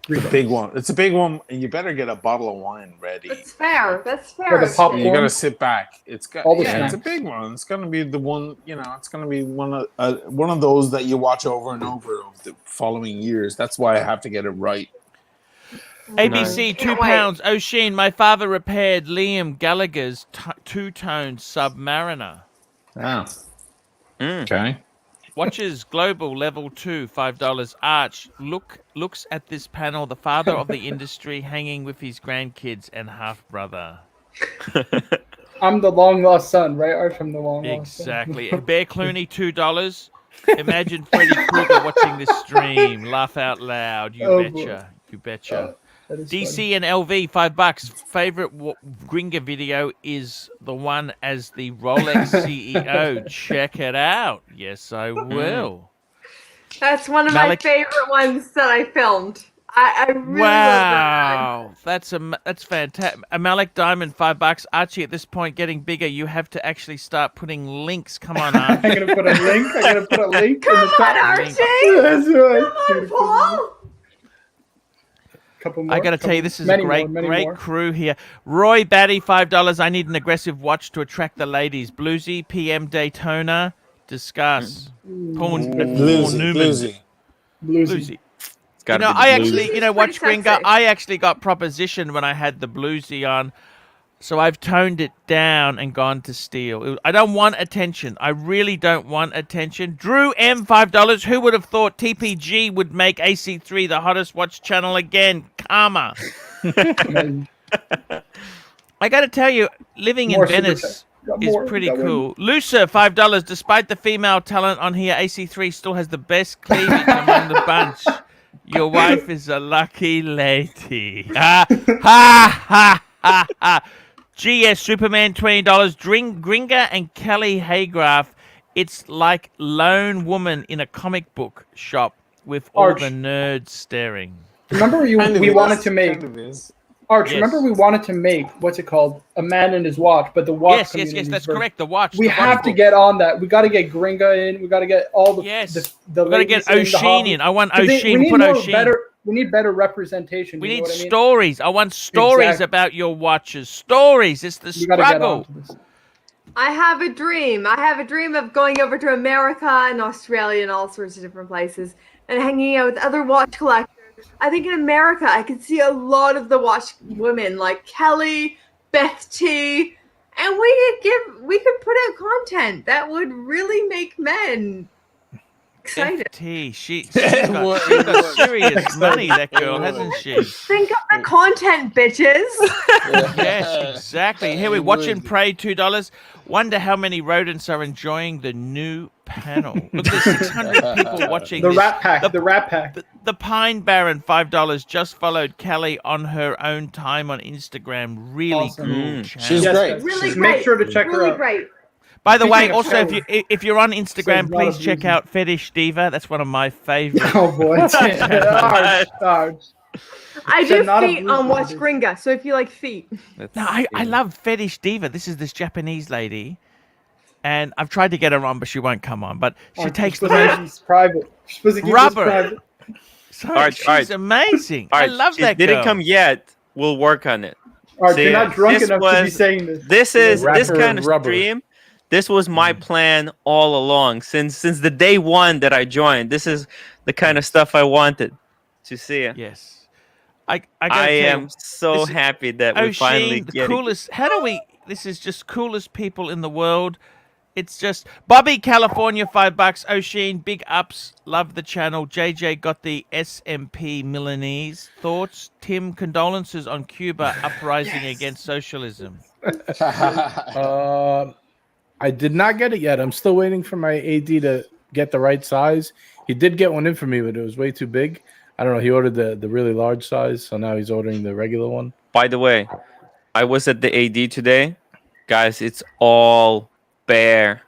It's a big one. It's a big one, and you better get a bottle of wine ready. That's fair. You gotta sit back. It's It's a big one. It's gonna be the one. It's gonna be one of those that you watch over and over the following years. That's why I have to get it right. ABC, £2. O'Sheen, my father repaired Liam Gallagher's two-tone Submariner. Oh. Okay. Watches Global Level 2, $5. Arch, looks at this panel, the father of the industry hanging with his grandkids and half-brother. I'm the long-lost son, right, Arch? I'm the long-lost son. Exactly. Bear Clooney, $2. Imagine Freddy Krueger watching this stream. Laugh out loud. You betcha. DC and LV, $5. Favorite Gringa video is the one as the Rolex CEO. Check it out. Yes, I will. That's one of my favorite ones that I filmed. I really love that. That's fantastic. Malik Diamond, $5. Archie, at this point, getting bigger, you have to actually start putting links. Come on, Archie. I'm gonna put a link. Come on, Archie. That's right. Come on, Paul. I got to tell you, this is a great crew here. Roy Batty, $5. I need an aggressive watch to attract the ladies. Bluesy, PM Daytona. Discuss. Paul Newman. Bluesy. Watch Gringa. I actually got propositioned when I had the Bluesy on. So I've toned it down and gone to steel. I don't want attention. I really don't want attention. Drew M, $5. Who would have thought TPG would make AC3 the hottest watch channel again? Karma. I got to tell you, living in Venice is pretty cool. Lucer, $5. Despite the female talent on here, AC3 still has the best cleavage among the bunch. Your wife is a lucky lady. Ha ha ha ha. GS Superman, $20. Gringa and Kelly Haygraph. It's like Lone Woman in a comic book shop with all the nerds staring. Remember we wanted to make Arch. Yes. Remember we wanted to make what's it called? A Man and His Watch, but the watch. Yes, that's correct. The watch. We have to get on that. We got to get Gringa in. We got to get all the. Yes. We got to get O'Sheen in. I want O'Sheen. Put O'Sheen. We need better representation. We need stories. I want stories about your watches. Stories. It's the struggle. I have a dream. I have a dream of going over to America and Australia and all sorts of different places and hanging out with other watch collectors. I think in America, I could see a lot of the watch women like Kelly, Beth T, and we could put out content that would really make men excited. FT, she's got serious money, that girl, hasn't she? Think of the content, bitches. Yes, exactly. Here we watch and pray, $2. Wonder how many rodents are enjoying the new panel. Look, there's 600 people watching the Rat Pack. The Rat Pack. The Pine Baron, $5. Just followed Kelly on her own time on Instagram. Really cool channel. She's great. Really great. Make sure to check her out. Great. By the way, also, if you're on Instagram, please check out Fetish Diva. That's one of my favorites. Oh, boy. I do feet on Watch Gringa, so if you like feet. No, I love Fetish Diva. This is this Japanese lady, and I've tried to get her on, but she won't come on. But she takes the most private. Rubber. She's amazing. I love that girl. Didn't come yet. We'll work on it. You're not drunk enough to be saying this. This kind of stream. This was my plan all along since the day one that I joined. This is the kind of stuff I wanted to see. Yes. I am so happy that we finally get coolest. How do we? This is just coolest people in the world. It's just Bobby, California, $5. O'Sheen, big ups. Love the channel. JJ got the SMP Milanese. Thoughts? Tim, condolences on Cuba uprising against socialism. I did not get it yet. I'm still waiting for my AD to get the right size. He did get one in for me, but it was way too big. I don't know. He ordered the really large size, so now he's ordering the regular one. By the way, I was at the AD today. Guys, it's all bare.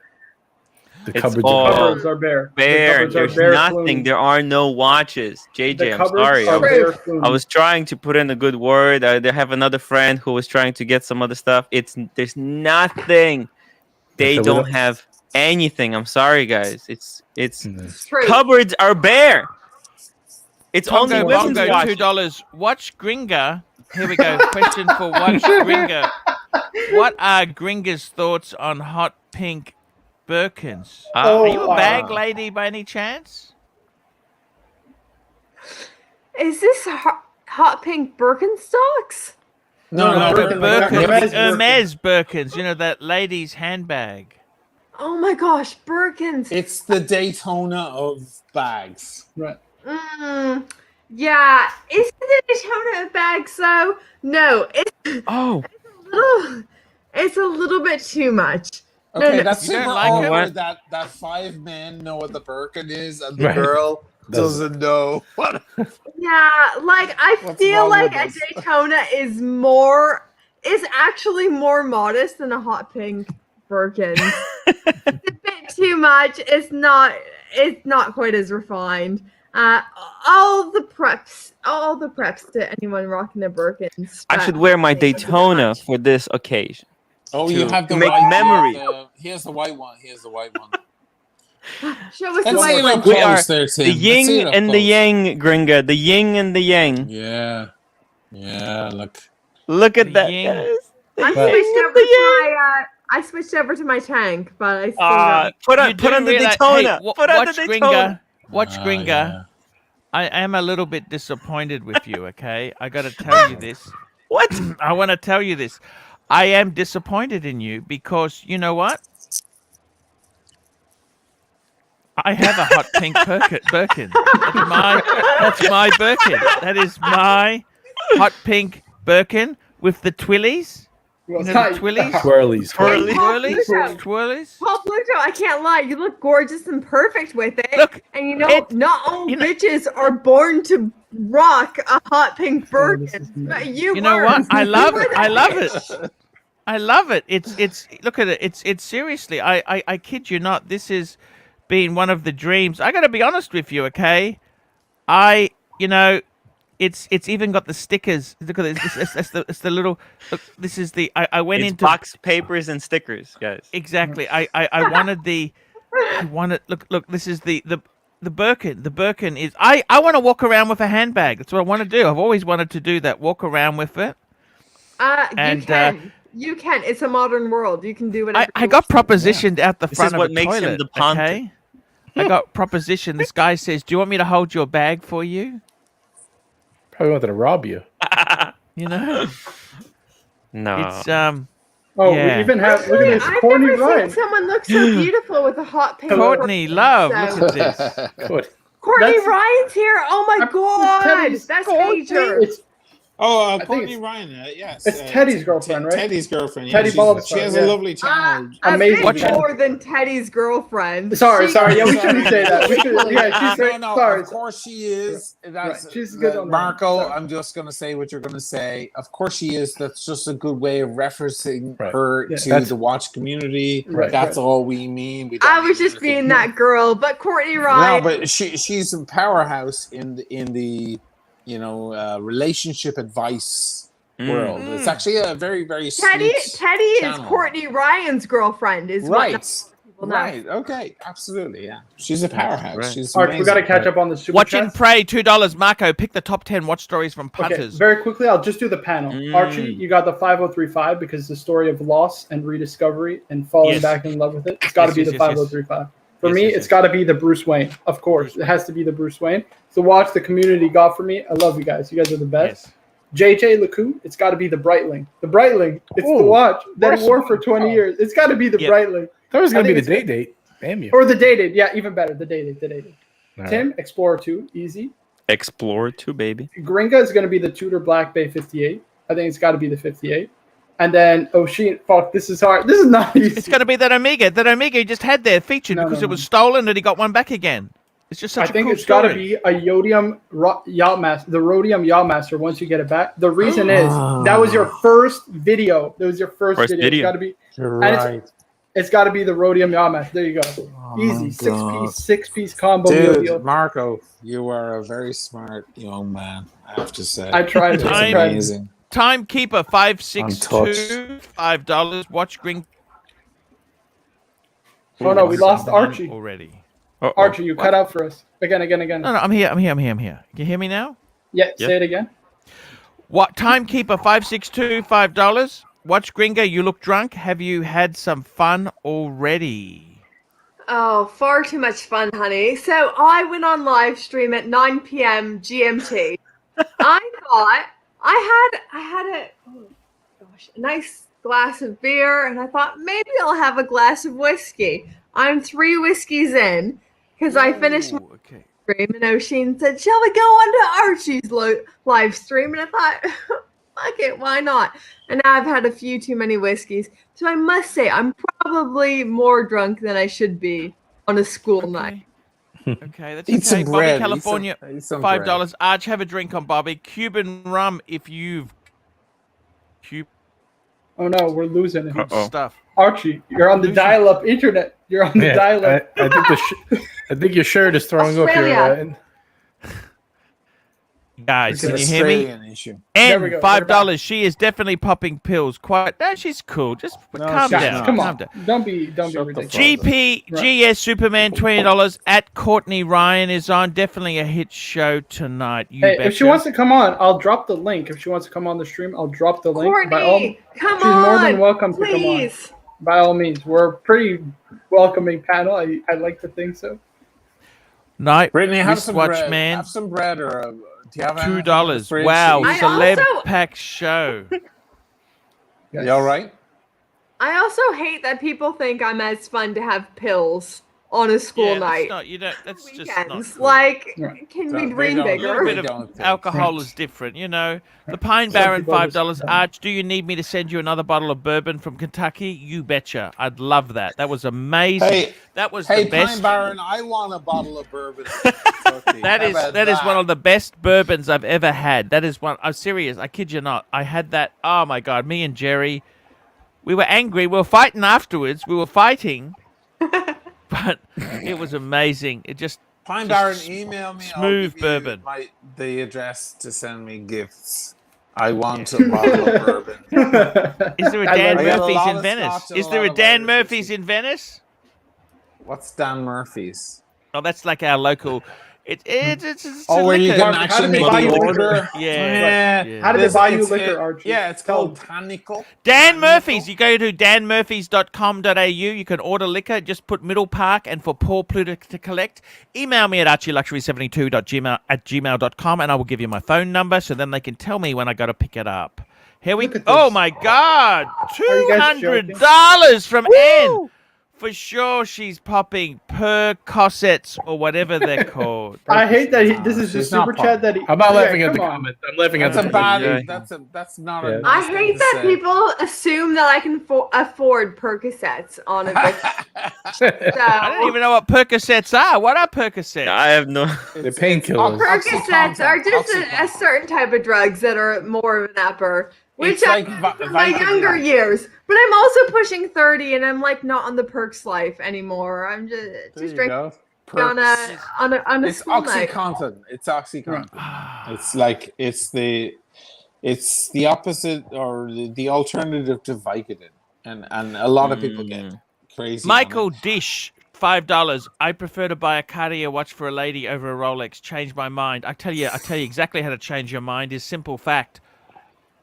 The It's cupboards all Cupboards are bare. The bare. cupboards are There's bare nothing. flume. There are no watches. The JJ, I'm cupboards sorry. are bare flume. I was trying to put in a good word. I have another friend who was trying to get some other stuff. There's nothing. They So don't have anything. I'm sorry, guys. It's True. cupboards are bare. It's Tongo only women's Bongo, watches. $2. Watch Gringa. Here we go. Question for Watch Gringa. What are Gringa's thoughts on hot pink Birkins? Are you a bag lady by any chance? Is this hot pink Birkenstocks? No, the Birkin. Hermes Birkins. You know, that lady's handbag. Oh my gosh, Birkins. It's the Daytona of bags. Right. Yeah, is it a Daytona bag? So no, it's a little bit too much. Okay, No. that's You don't super like it? awkward that 5 men know what the Birkin is and the Right. girl doesn't know what. Yeah, like I What's feel wrong like with a this? Daytona is actually more modest than a hot pink Birkin. It's a bit too much. It's not quite as refined. All the preps to anyone rocking a Birkin. I should wear my Daytona for this occasion. Oh, you have the make white memory. Here's the white one. Here's the white one. Show us the Let's see white it one. up We are close there, Tim. The Let's see yin it up and the close. yang, Gringa. The yin and the yang. Yeah. Yeah, look. Look at The that. yin. Guys. The I yin switched and over the to yang. my I switched over to my tank, but I still Put You on do the realize- Daytona. hey, Put on the watch Daytona. Gringa. Watch Ah, Gringa. yeah. I am a little bit disappointed with you, okay? I got to tell you this. What? I want to tell you this. I am disappointed in you because you know what? I have a hot pink Birkin. That's my Birkin. That is my hot pink Birkin with the twillies. You know the twillies? Twirlies. Twirlies? Paul Pluto, I can't lie. You look gorgeous and perfect with it. Look, and you know, not all bitches are born to rock a hot pink Birkin. But you know were. what? I love You it. were I that love bitch. it. I love it. It's look at it. It's seriously. I kid you not. This has been one of the dreams. I got to be honest with you, okay? It's even got the stickers. Look at this. It's the little. Look, this is the. I went It's into box papers and stickers, guys. exactly. I wanted the. I wanted. Look. This is the Birkin. The Birkin is. I want to walk around with a handbag. That's what I want to do. I've always wanted to do that. Walk around with it. You can. You can. It's a modern world. You can do whatever. I got propositioned out the This front is what of a makes him toilet. the ponte. Okay. I got propositioned. This guy says, "Do you want me to hold your bag for you?" Probably wanted to rob you. You know. No. It's Oh, Yeah. we even have. Look at this, I've Courtney never Ryan. seen someone look so beautiful with a hot pink. Courtney Birkin, Love. so- Look at this. Good. Courtney That's- Ryan's here. Oh my god, Teddy's- that's Courtney. major. It's Oh, think Courtney it's- Ryan, yes. it's Teddy's girlfriend, right? Teddy's girlfriend. Teddy she's- Baldwin, She has yeah. a lovely channel. A Amazing bit channel. more than Teddy's girlfriend. sorry. She- Yeah, we shouldn't say that. We should. Yeah, she's right. No, Sorry. of course she is. That's, Right, she's good on that. Marco, Sorry. I'm just going to say what you're going to say. Of course she is. That's just a good way of referencing Right. her Yeah. to That's- the watch community. Right, That's right. all we mean. We don't I was mean just anything. being that girl, but Courtney No, Ryan. but she's a powerhouse in the relationship advice world. It's actually a very, very Teddy sweet is channel. Courtney Ryan's girlfriend. Is Right. what people know. Right. Okay. Absolutely. Yeah. She's a powerhouse. Right. She's All right, we got to amazing. catch up on the super Watch and chats. pray. $2. Marco, pick the top 10 watch stories from Okay, punters. very quickly, I'll just do the panel. Archie, you got the 5035 because the story of loss and rediscovery and falling Yes. back in love with it. It's got to Yes, be yes, the yes, yes. 5035. For Yes, me, yes, it's yes. got to be the Bruce Wayne. Of course, it has to be the Bruce Wayne. So watch the community got for me. I love you guys. You guys are the best. Yes. JJ LeCoux, it's got to be the Breitling. The Breitling, it's the Ooh, watch that he Bruce wore for 20 Wayne. years. It's got to be the Yep. Breitling. That was going to be the day date. Damn you. Or the dated. Yeah, even better. The dated. All Tim, right. Explorer 2, easy. Explorer 2, baby. Gringa is going to be the Tudor Black Bay 58. I think it's got to be the 58. And then O'Sheen, fuck, this is hard. This is not easy. It's going to be that Omega. That Omega he just had there featured because it was stolen and he got one back again. It's just such a cool story. I think it's got to be a Yodium Yachtmaster, the Rhodium Yachtmaster once you get it back. The reason is that was your first video. That was your first video. It's got to be. You're right. It's got to be the Rhodium Yachtmaster. There you go. Easy. Six-piece combo. Dude, Marco, you are a very smart young man, I have to say. I tried it. It's amazing. Timekeeper 562 $5. Watch Gringa. Oh no, we lost Archie already. Archie, you cut out for us. Again. No, I'm here. Can you hear me now? Yeah, say it again. What? Timekeeper 562 $5. Watch Gringa, you look drunk. Have you had some fun already? Oh, far too much fun, honey. So I went on live stream at 9 p.m. GMT. I thought I had a nice glass of beer, and I thought maybe I'll have a glass of whiskey. I'm 3 whiskeys in because I finished my stream, and O'Sheen said, "Shall we go on to Archie's live stream?" And I thought, fuck it, why not? And now I've had a few too many whiskeys. So I must say, I'm probably more drunk than I should be on a school night. Okay, that's Eat some okay. bread. Bobby, California, Eat some $5. bread. Arch, have a drink on Bobby. Cuban rum if you've... Oh no, we're losing it. Stuff. Archie, you're on the dial-up internet. You're on the dial-up. I think your shirt is throwing off your... Guys, can you hear me? Issue. And $5. She is definitely popping pills. Quite. No, she's cool. Just calm down. Come calm on. down. Don't be ridiculous. GS Superman $20 at Courtney Ryan is on. Definitely a hit show tonight. If she wants to come on, I'll drop the link. If she wants to come on the stream, I'll drop the link. Courtney, she's more than welcome to come on. By all means, we're a pretty welcoming panel. I like to think so. Night, Brittany, have some bread. Man. Have some bread or. Do you have $2. Wow, celeb pack show. You all right? I also hate that people think I'm as fun to have pills on a school night. That's just weekends. not cool. Can we dream bigger? A bit of alcohol is different, you know. The Pine Barren $5. Arch, do you need me to send you another bottle of bourbon from Kentucky? You betcha. I'd love that. That was amazing. That was the best. Pine Barren, I want a bottle of bourbon. that is one of the best bourbons I've ever had. That is one. I'm serious. I kid you not. I had that. Oh my God. Me and Jerry, we were angry. We were fighting afterwards. We were fighting. But it was amazing. It just Pine Barren, email me. Smooth bourbon. The address to send me gifts. I want a bottle of bourbon. Is there a Dan Murphy's in Venice? Is there a Dan Murphy's in Venice? What's Dan Murphy's? Oh, that's like our local. It's where you can actually make the order. Yeah. How do they buy you liquor, Archie? Yeah, it's called Tanical. Dan Murphy's. You go to danmurphys.com.au. You can order liquor. Just put Middle Park and for Paul Pluto to collect. Email me at archieluxury72@gmail.com and I will give you my phone number so then they can tell me when I got to pick it up. Here we go. Oh my God. $200 from Anne. For sure, she's popping Percocets or whatever they're called. I hate that this is the super chat that he. I'm not laughing at the comment. I'm laughing at the comment. That's not a. I hate that people assume that I can afford Percocets on a bit. I don't even know what Percocets are. What are Percocets? I have no. They're painkillers. Percocets are just a certain type of drugs that are more of an upper. Which I in my younger years, but I'm also pushing 30, and I'm like not on the perks life anymore. I'm just drinking on a school night. It's OxyContin. It's like it's the opposite or the alternative to Vicodin, and a lot of people get crazy. Michael Dish. $5. I prefer to buy a Cartier watch for a lady over a Rolex. Change my mind. I tell you exactly how to change your mind. Is simple fact.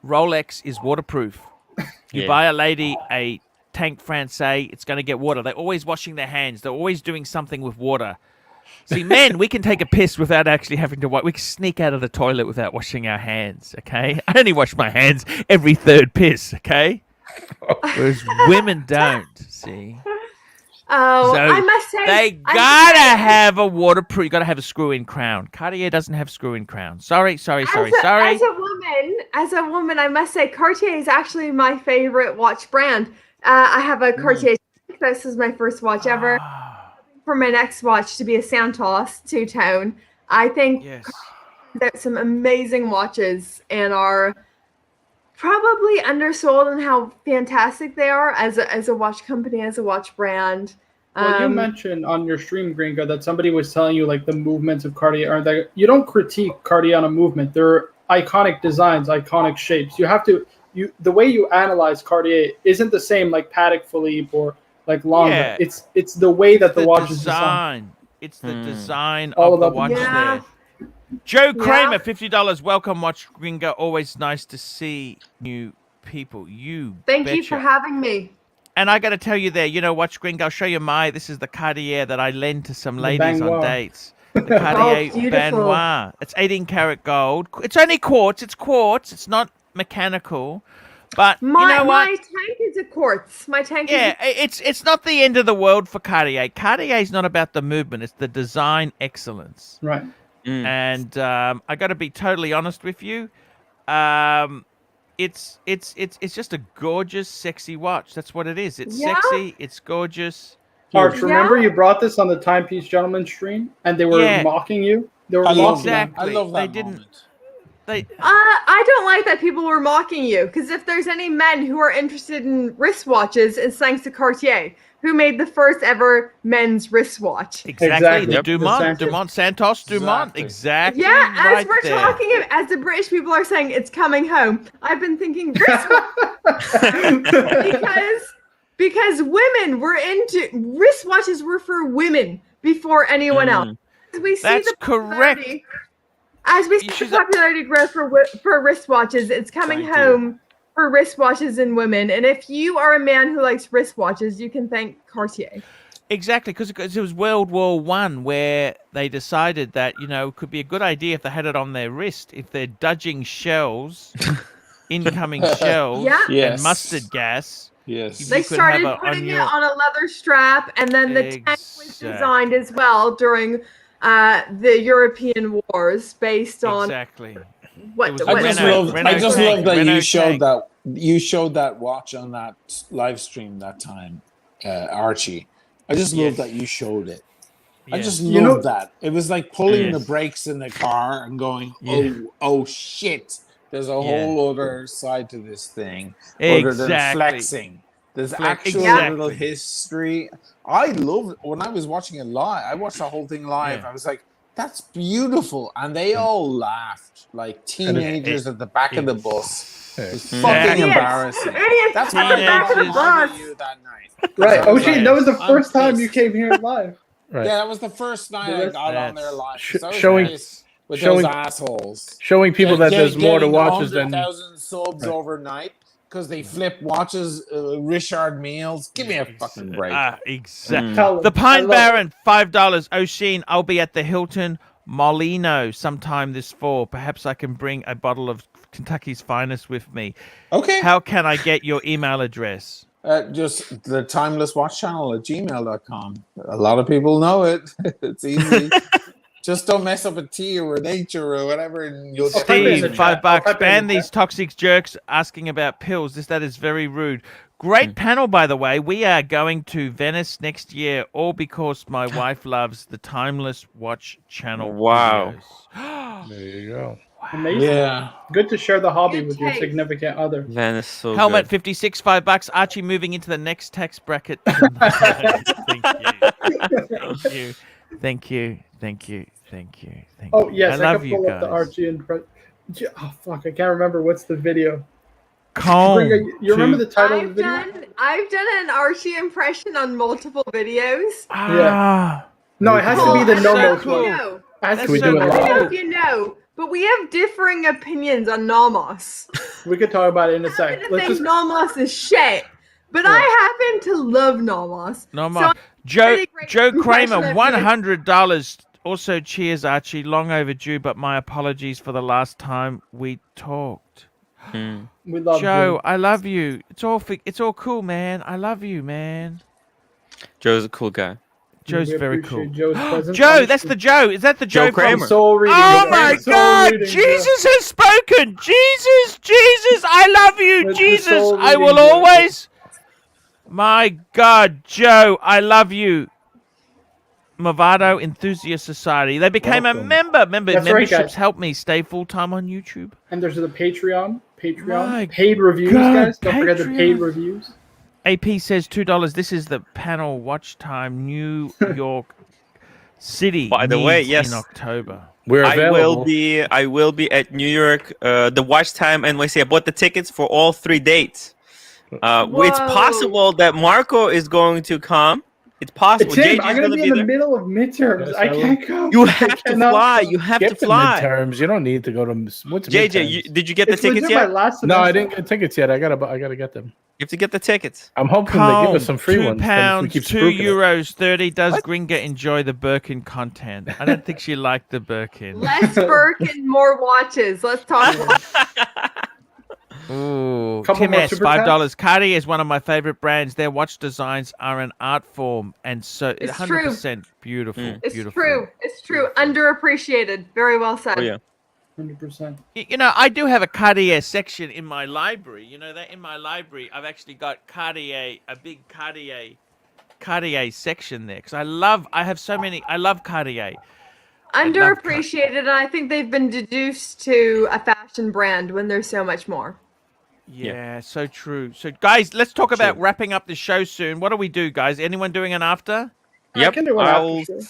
Rolex is waterproof. You buy a lady a Tank Francais, it's going to get water. They're always washing their hands. They're always doing something with water. See, men, we can take a piss without actually having to wash. We can sneak out of the toilet without washing our hands, okay? I only wash my hands every third piss, okay? Whereas women don't, see? Oh, So I must say they gotta have a waterproof. You gotta have a screw-in crown. Cartier doesn't have screw-in crown. Sorry. As a woman, I must say Cartier is actually my favorite watch brand. I have a Cartier. This is my first watch ever. For my next watch to be a Santos two-tone. I think there's some amazing watches and are probably undersold in how fantastic they are as a watch company, as a watch brand. Well, you mentioned on your stream, Gringa, that somebody was telling you like the movements of Cartier aren't that. You don't critique Cartier on a movement. They're iconic designs, iconic shapes. You have to the way you analyze Cartier isn't the same like Patek Philippe or like Longa. Yeah. It's the way that the watch is designed. It's the design All of the about watch the there. Joe Kramer, $50. Welcome, Watch Gringa. Always nice to see new people. Thank you for having me. And I got to tell you there, Watch Gringa, I'll show you this is the Cartier that I lend to some ladies on dates. The Cartier Benoit. It's 18 karat gold. It's only quartz. It's quartz. It's not mechanical. But you know what? My tank is a quartz. My tank it's not the end of the world for Cartier. Cartier is not about the movement. It's the design excellence. Right. And I got to be totally honest with you. It's just a gorgeous, sexy watch. That's what it is. It's sexy. It's gorgeous. Arch, remember you brought this on the Timepiece Gentleman stream, and they were mocking you. They were mocking you. Exactly. I love that they didn't. I don't like that people were mocking you, because if there's any men who are interested in wristwatches, it's thanks to Cartier, who made the first ever men's wristwatch. Exactly. The Dumont, Santos Dumont. Exactly. Yeah, as right we're there. talking, as the British people are saying, it's coming home. I've been thinking because women were into wristwatches were for women before anyone else. We see That's correct. As we see the popularity grow for wristwatches, it's coming home for wristwatches and women. And if you are a man who likes wristwatches, you can thank Cartier. Exactly, because it was World War One where they decided that it could be a good idea if they had it on their wrist, if they're dodging shells, incoming shells, and mustard gas. Yes. They started putting it on a leather strap, and then the tank was designed as well during the European wars based on what I just love that you showed that watch on that live stream that time, Archie. I just love that you showed it. I just love that. It was like pulling the brakes in the car and going, oh shit. There's a whole other side to this thing other than flexing. There's actual little history. I love it. When I was watching it live, I watched the whole thing live. I was like, that's beautiful. And they all laughed like teenagers at the back of the bus. It's fucking embarrassing. That's what the back of the bus. That night. Right. O'Sheen, that was the first time you came here live. Right. Yeah, that was the first night I got on there live. Showing those assholes. Showing people that there's more to watches than 100,000 subs overnight because they flip watches. Richard Meals, give me a fucking break. Exactly. The Pine Baron, $5. O'Sheen, I'll be at the Hilton Molino sometime this fall. Perhaps I can bring a bottle of Kentucky's Finest with me. Okay. How can I get your email address? Just the timelesswatchchannel@gmail.com. A lot of people know it. It's easy. Just don't mess up a T or an H or whatever, and you'll get Steve, $5. Ban these toxic jerks asking about pills. That is very rude. Great panel, by the way. We are going to Venice next year, all because my wife loves the Timeless Watch Channel. Wow. There you go. Amazing. Yeah. Good to share the hobby with your significant other. Venice, so Helmet, good. $56, $5. Archie moving into the next tax bracket. Thank you. Oh, yes, I I love can you pull guys. up the Archie and oh, fuck, I can't remember what's the video. You remember the title of the video? I've done an Archie impression on multiple videos. Yeah. No, it has to be the Nomos one. Can we do it I don't know live? if you know, but we have differing opinions on Nomos. We could talk about it in a sec. I think Nomos is shit, but I happen to love Nomos. So Joe Kramer, $100. Also, cheers, Archie. Long overdue, but my apologies for the last time we talked. We love Joe, you. I love you. It's all cool, man. I love you, man. Joe's a cool guy. Joe's very cool. Joe's presence Joe, that's the Joe. Is that the Joe? Joe Kramer. Soul reading. Oh my God! Jesus has spoken. Jesus, I love you, With the Jesus. soul I will reading, Joe. always. My God, Joe, I love you. Movado Enthusiast Society. They became a member. Memberships help me stay full time on YouTube. And there's the Patreon. My Paid reviews, God, guys. Don't forget the Patreon. paid reviews. AP says $2. This is the panel watch time. New York City. By the way, needs yes. in October. We're available. I will be at New York. The watch time NYC. I bought the tickets for all 3 dates. It's possible that Marco is going to come. It's possible. Tim, JJ's I'm going to be in the middle of midterms. Yes, I can't go. You have to fly. You have to Skip the fly. midterms. You don't need to go to what's JJ, midterms? did you get the It's tickets legit my yet? last No, I semester. didn't get tickets yet. I gotta get them. You have to get the tickets. I'm hoping they give us some free ones. then if we £2, keep spruiking it. €2.30. Does Gringa enjoy the Birkin content? I don't think she liked the Birkin. Less Birkin, more watches. Let's talk. Ooh, Couple Tim more S, super $5. Cartier is one of my favorite brands. Their watch designs are an art form, and so It's 100% beautiful. It's beautiful. true. It's true. Underappreciated. Very well said. Oh yeah. 100%. You know, I do have a Cartier section in my library. You know that in my library, I've actually got Cartier, a big Cartier section there because I love Cartier. Underappreciated, and I think they've been deduced to a fashion brand when there's so much more. Yeah, so true. So, guys, let's talk about wrapping up the show soon. What do we do, guys? Anyone doing an after? I can do an after show.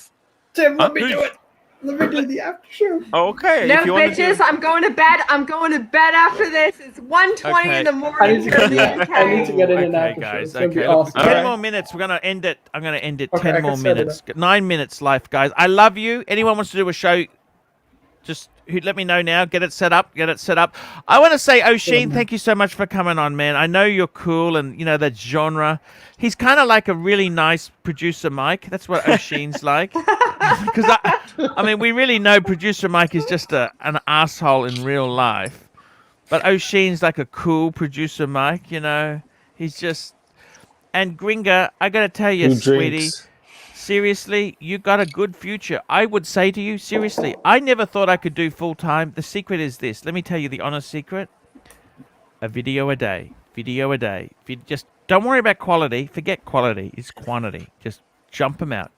Tim, let me do it. Let me do the after show. Okay. No, if you wanna bitches, I'm going to bed. I'm going to bed after this. It's 1:20 in the I morning need to here in get, the UK. I need to get in an Okay, after show. guys. It's going to be Okay, look, awesome. 10 more minutes. We're gonna end it. I'm gonna end it. Okay, 10 I more can set it minutes. 9 minutes left, guys. I love you. Anyone wants to do a show? Just let me know now. Get it set up. I want to say, O'Sheen, thank you so much for coming on, man. I know you're cool, and you know that genre. He's kind of like a really nice producer, Mike. That's what O'Sheen's like. Because I mean, we really know producer Mike is just an asshole in real life, but O'Sheen's like a cool producer, Mike. You know, he's just. And Gringa, I gotta tell you, sweetie. Seriously, you got a good future. I would say to you, seriously, I never thought I could do full time. The secret is this. Let me tell you the honest secret. A video a day. Just don't worry about quality. Forget quality. It's quantity. Just jump them out.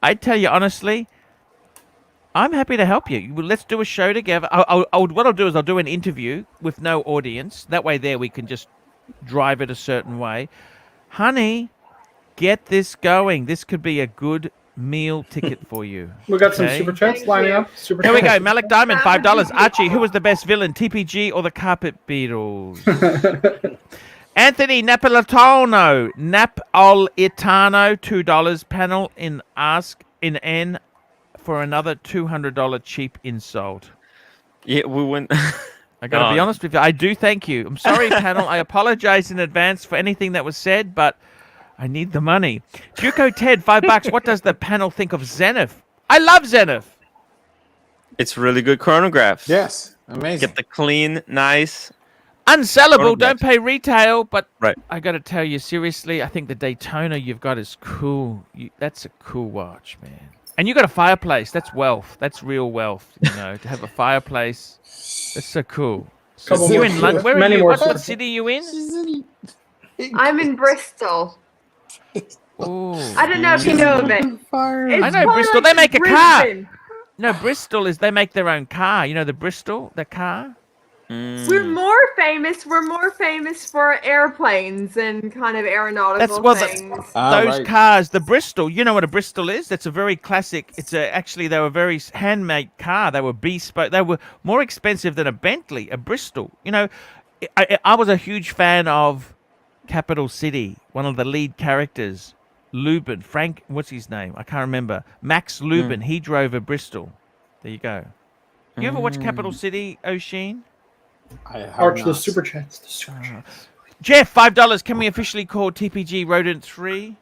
I tell you honestly, I'm happy to help you. Let's do a show together. What I'll do is I'll do an interview with no audience. That way there we can just drive it a certain way. Honey, get this going. This could be a good meal ticket for you. We got some super chats lining up. Here we go. Malik Diamond, $5. Archie, who was the best villain, TPG or the Carpet Beatles? Anthony Napolitano, $2. Panel in Ask in N for another $200 cheap insult. Yeah, we went. I got to be honest with you. I do thank you. I'm sorry, panel. I apologize in advance for anything that was said, but I need the money. Juco Ted, $5. What does the panel think of Zenith? I love Zenith. It's really good chronographs. Yes, amazing. Get the clean, nice. Unsellable. Don't pay retail, but right. I got to tell you, seriously, I think the Daytona you've got is cool. That's a cool watch, man. And you got a fireplace. That's wealth. That's real wealth. You know, to have a fireplace. That's so cool. So you're in London. Where are you? What city are you in? I'm in Bristol. Ooh. I don't know if you know of it. I know Bristol. They make a car. No, Bristol is they make their own car. You know the Bristol, the car. We're more famous for airplanes and kind of aeronautical things. Those cars, the Bristol. You know what a Bristol is? That's a very classic. Actually they were very handmade car. They were bespoke. They were more expensive than a Bentley. A Bristol. You know, I was a huge fan of Capital City. One of the lead characters, Lubin, Frank. What's his name? I can't remember. Max Lubin. He drove a Bristol. There you go. You ever watch Capital City, O'Sheen? Arch, the super chats. Jeff, $5. Can we officially call TPG Rodent 3?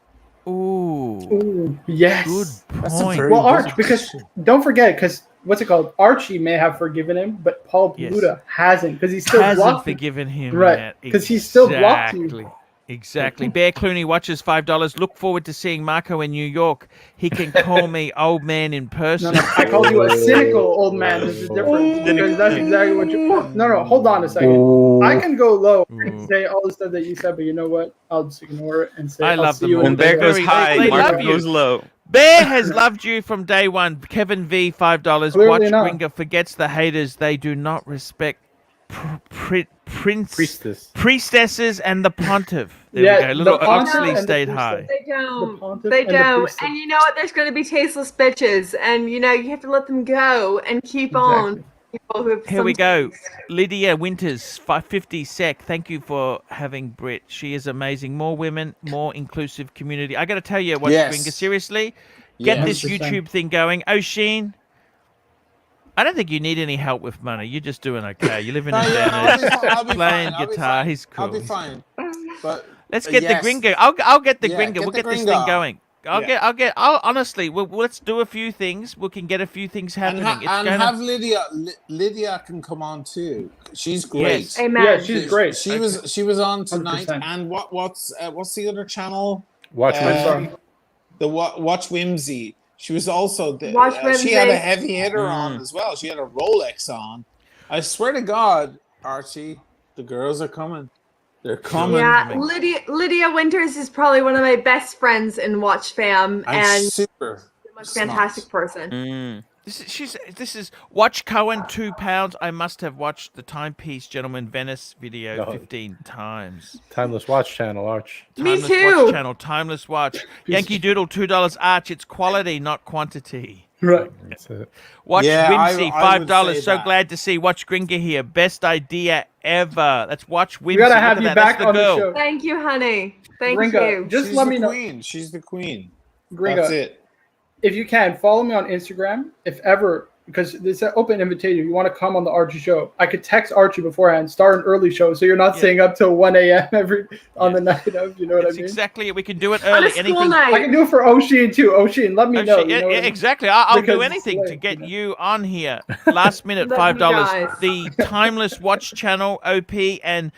Ooh, yes. Good point. Well, Arch, because don't forget, because what's it called? Archie may have forgiven him, but Paul Buda hasn't, because he still blocked forgiven him. Right, because he still blocked you. Exactly. Bear Clooney watches $5. Look forward to seeing Marco in New York. He can call me old man in person. No, I called you a cynical old man. There's a difference because that's exactly what you. No, hold on a second. I can go low and say all the stuff that you said, but you know what? I'll just ignore it and say. I love them all. When Bear goes high, they Marco love you. goes low. Bear has loved you from day one. Kevin V, $5. Clearly Watch not. Gringa forgets the haters. They do not respect priestesses and the pontiff. There we go. Little Oxley stayed high. They don't. They don't. And you know what? There's going to be tasteless bitches, and you have to let them go and keep on. People who have Here we go. Lydia Winters, 550 sec. Thank you for having Brit. She is amazing. More women, more inclusive community. I got to tell you, Gringa, seriously, get this 100%. YouTube thing going. O'Sheen, I don't think you need any help with money. You're just doing okay. You're living in Venice, playing guitar. He's cool. I'll be fine. But let's get the Gringa. I'll get the Gringa. We'll get this thing going. I'll honestly. Let's do a few things. We can get a few things happening. Have Lydia. Lydia can come on too. She's great. Yes. Amen. Yeah, she's great. She was on tonight. 100%. And what's the other channel? Watch the Watch Whimsy. She was also she had a heavy hitter on as well. She had a Rolex on. I swear to God, Archie, the girls are coming. They're coming. Yeah, Lydia Winters is probably one of my best friends in Watch Fam, and super the most fantastic person. This is Watch Cohen, £2. I must have watched the Timepiece Gentleman Venice video 15 times. Timeless Watch Channel, Arch. Timeless Me too. Watch Channel, Timeless Watch. Yankee Doodle, $2. Arch. It's quality, not quantity. Right. That's it. Watch Whimsy, I would $5. say So that. glad to see Watch Gringa here. Best idea ever. That's Watch Whimsy. We gotta Look have at you that. back That's on girl. the show. Thank you, honey. Thank Gringa, you. just She's let the me know. queen. She's the queen. Gringa, That's it. if you can, follow me on Instagram, if ever, because it's an open invitation. If you want to come on the Archie show, I could text Archie beforehand, start an early show, so you're not staying up till 1 a.m. on the night of. You know what I That's mean? exactly it. We can do it On a early. school Anything. night. I can do it for O'Sheen too. O'Sheen, let me know. O'Sheen, You know what I mean? exactly. I'll Because do it's anything to late, get you know? you on here. Last minute, Love you $5. guys. The Timeless Watch Channel, OP, and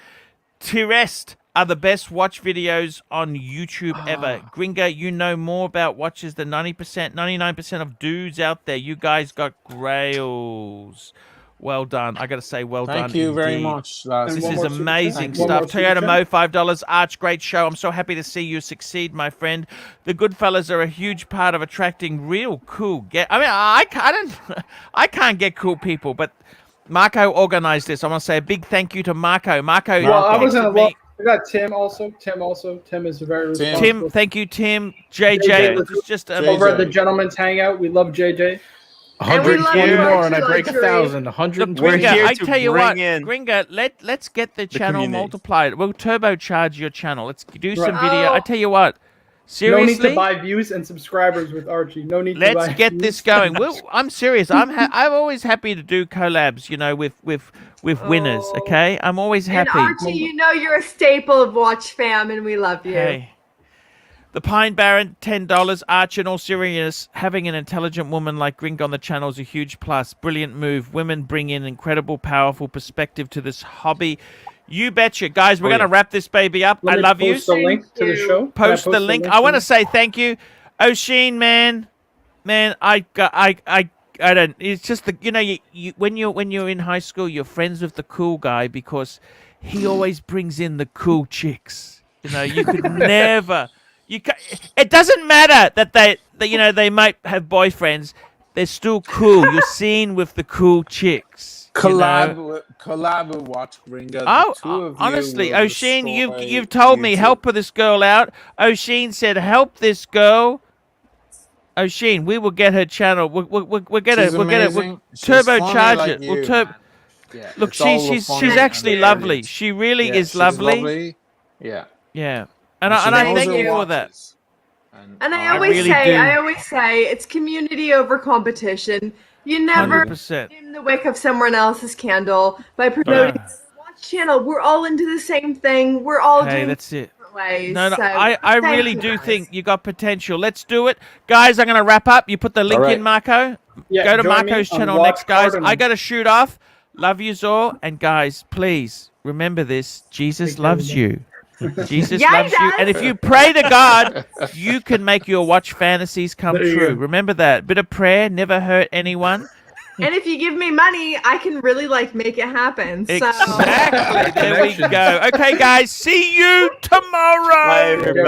Tirest are the best watch videos on YouTube ever. Gringa, you know more about watches than 99% of dudes out there. You guys got grails. Well done. I got to say, well done. Thank you very indeed. much, lads. And This one is more super amazing chat. One more stuff. super Toyota chat. Mo, $5. Arch, great show. I'm so happy to see you succeed, my friend. The Goodfellas are a huge part of attracting real cool I can't get cool people, but Marco organized this. I want to say a big thank you to Marco. Marco, Well, I wasn't texted alone. me. We got Tim also. Tim is very responsible. Tim, thank you, Tim. JJ, JJ, this is just Over at the JJ. Gentleman's Hangout, we love JJ. And we love 120 you, more, and I ArchieLuxury. break 1,000. Look, 120. We're Gringa, here I to tell you what, bring in Gringa, let's get the channel community. multiplied. We'll turbocharge your channel. Let's do some Right. video. I tell you what, No need seriously, to buy views and subscribers with Archie. No need to buy let's get views. this going. I'm serious. I'm always happy to do collabs. With winners. Okay, I'm always And happy. Archie, you're a staple of Watch Fam, and we love you. Hey. The Pine Baron, $10. Arch, in all seriousness, having an intelligent woman like Gringa on the channel is a huge plus. Brilliant move. Women bring in incredible, powerful perspective to this hobby. You betcha. Guys, we're going to wrap this baby up. Let I me love you. post the link to the show. Can I Post the link. I want to say thank you. O'Sheen, man, I don't. It's just when you're in high school, you're friends with the cool guy because he always brings in the cool chicks. You could never. It doesn't matter that they might have boyfriends. They're still cool. You're seen with the cool chicks. Collab with Watch Gringa. Honestly, O'Sheen, you've told me help this girl out. O'Sheen said help this girl. O'Sheen, we will get her channel. We'll get it. We'll turbocharge it. Look, she's actually lovely. She really is lovely. Yeah. Yeah. And I thank you for that. And I always say, it's community over competition. You never 100%. in the wick of someone else's candle by promoting Watch channel. We're all into the same thing. We're all doing that's it. different ways. No, So, I thank really you do guys. think you got potential. Let's do it. Guys, I'm going to wrap up. You put the link in, Marco. Yeah, Go to join Marco's me on channel Watch next, guys. Cardinal. I got to shoot off. Love you all. And guys, please remember this. Jesus loves you. Jesus loves you. And if you pray to God, you can make your watch fantasies come true. Remember that. Bit of prayer never hurt anyone. And if you give me money, I can really make it happen. So. Exactly. There we go. Okay, guys. See you tomorrow. Bye, everybody.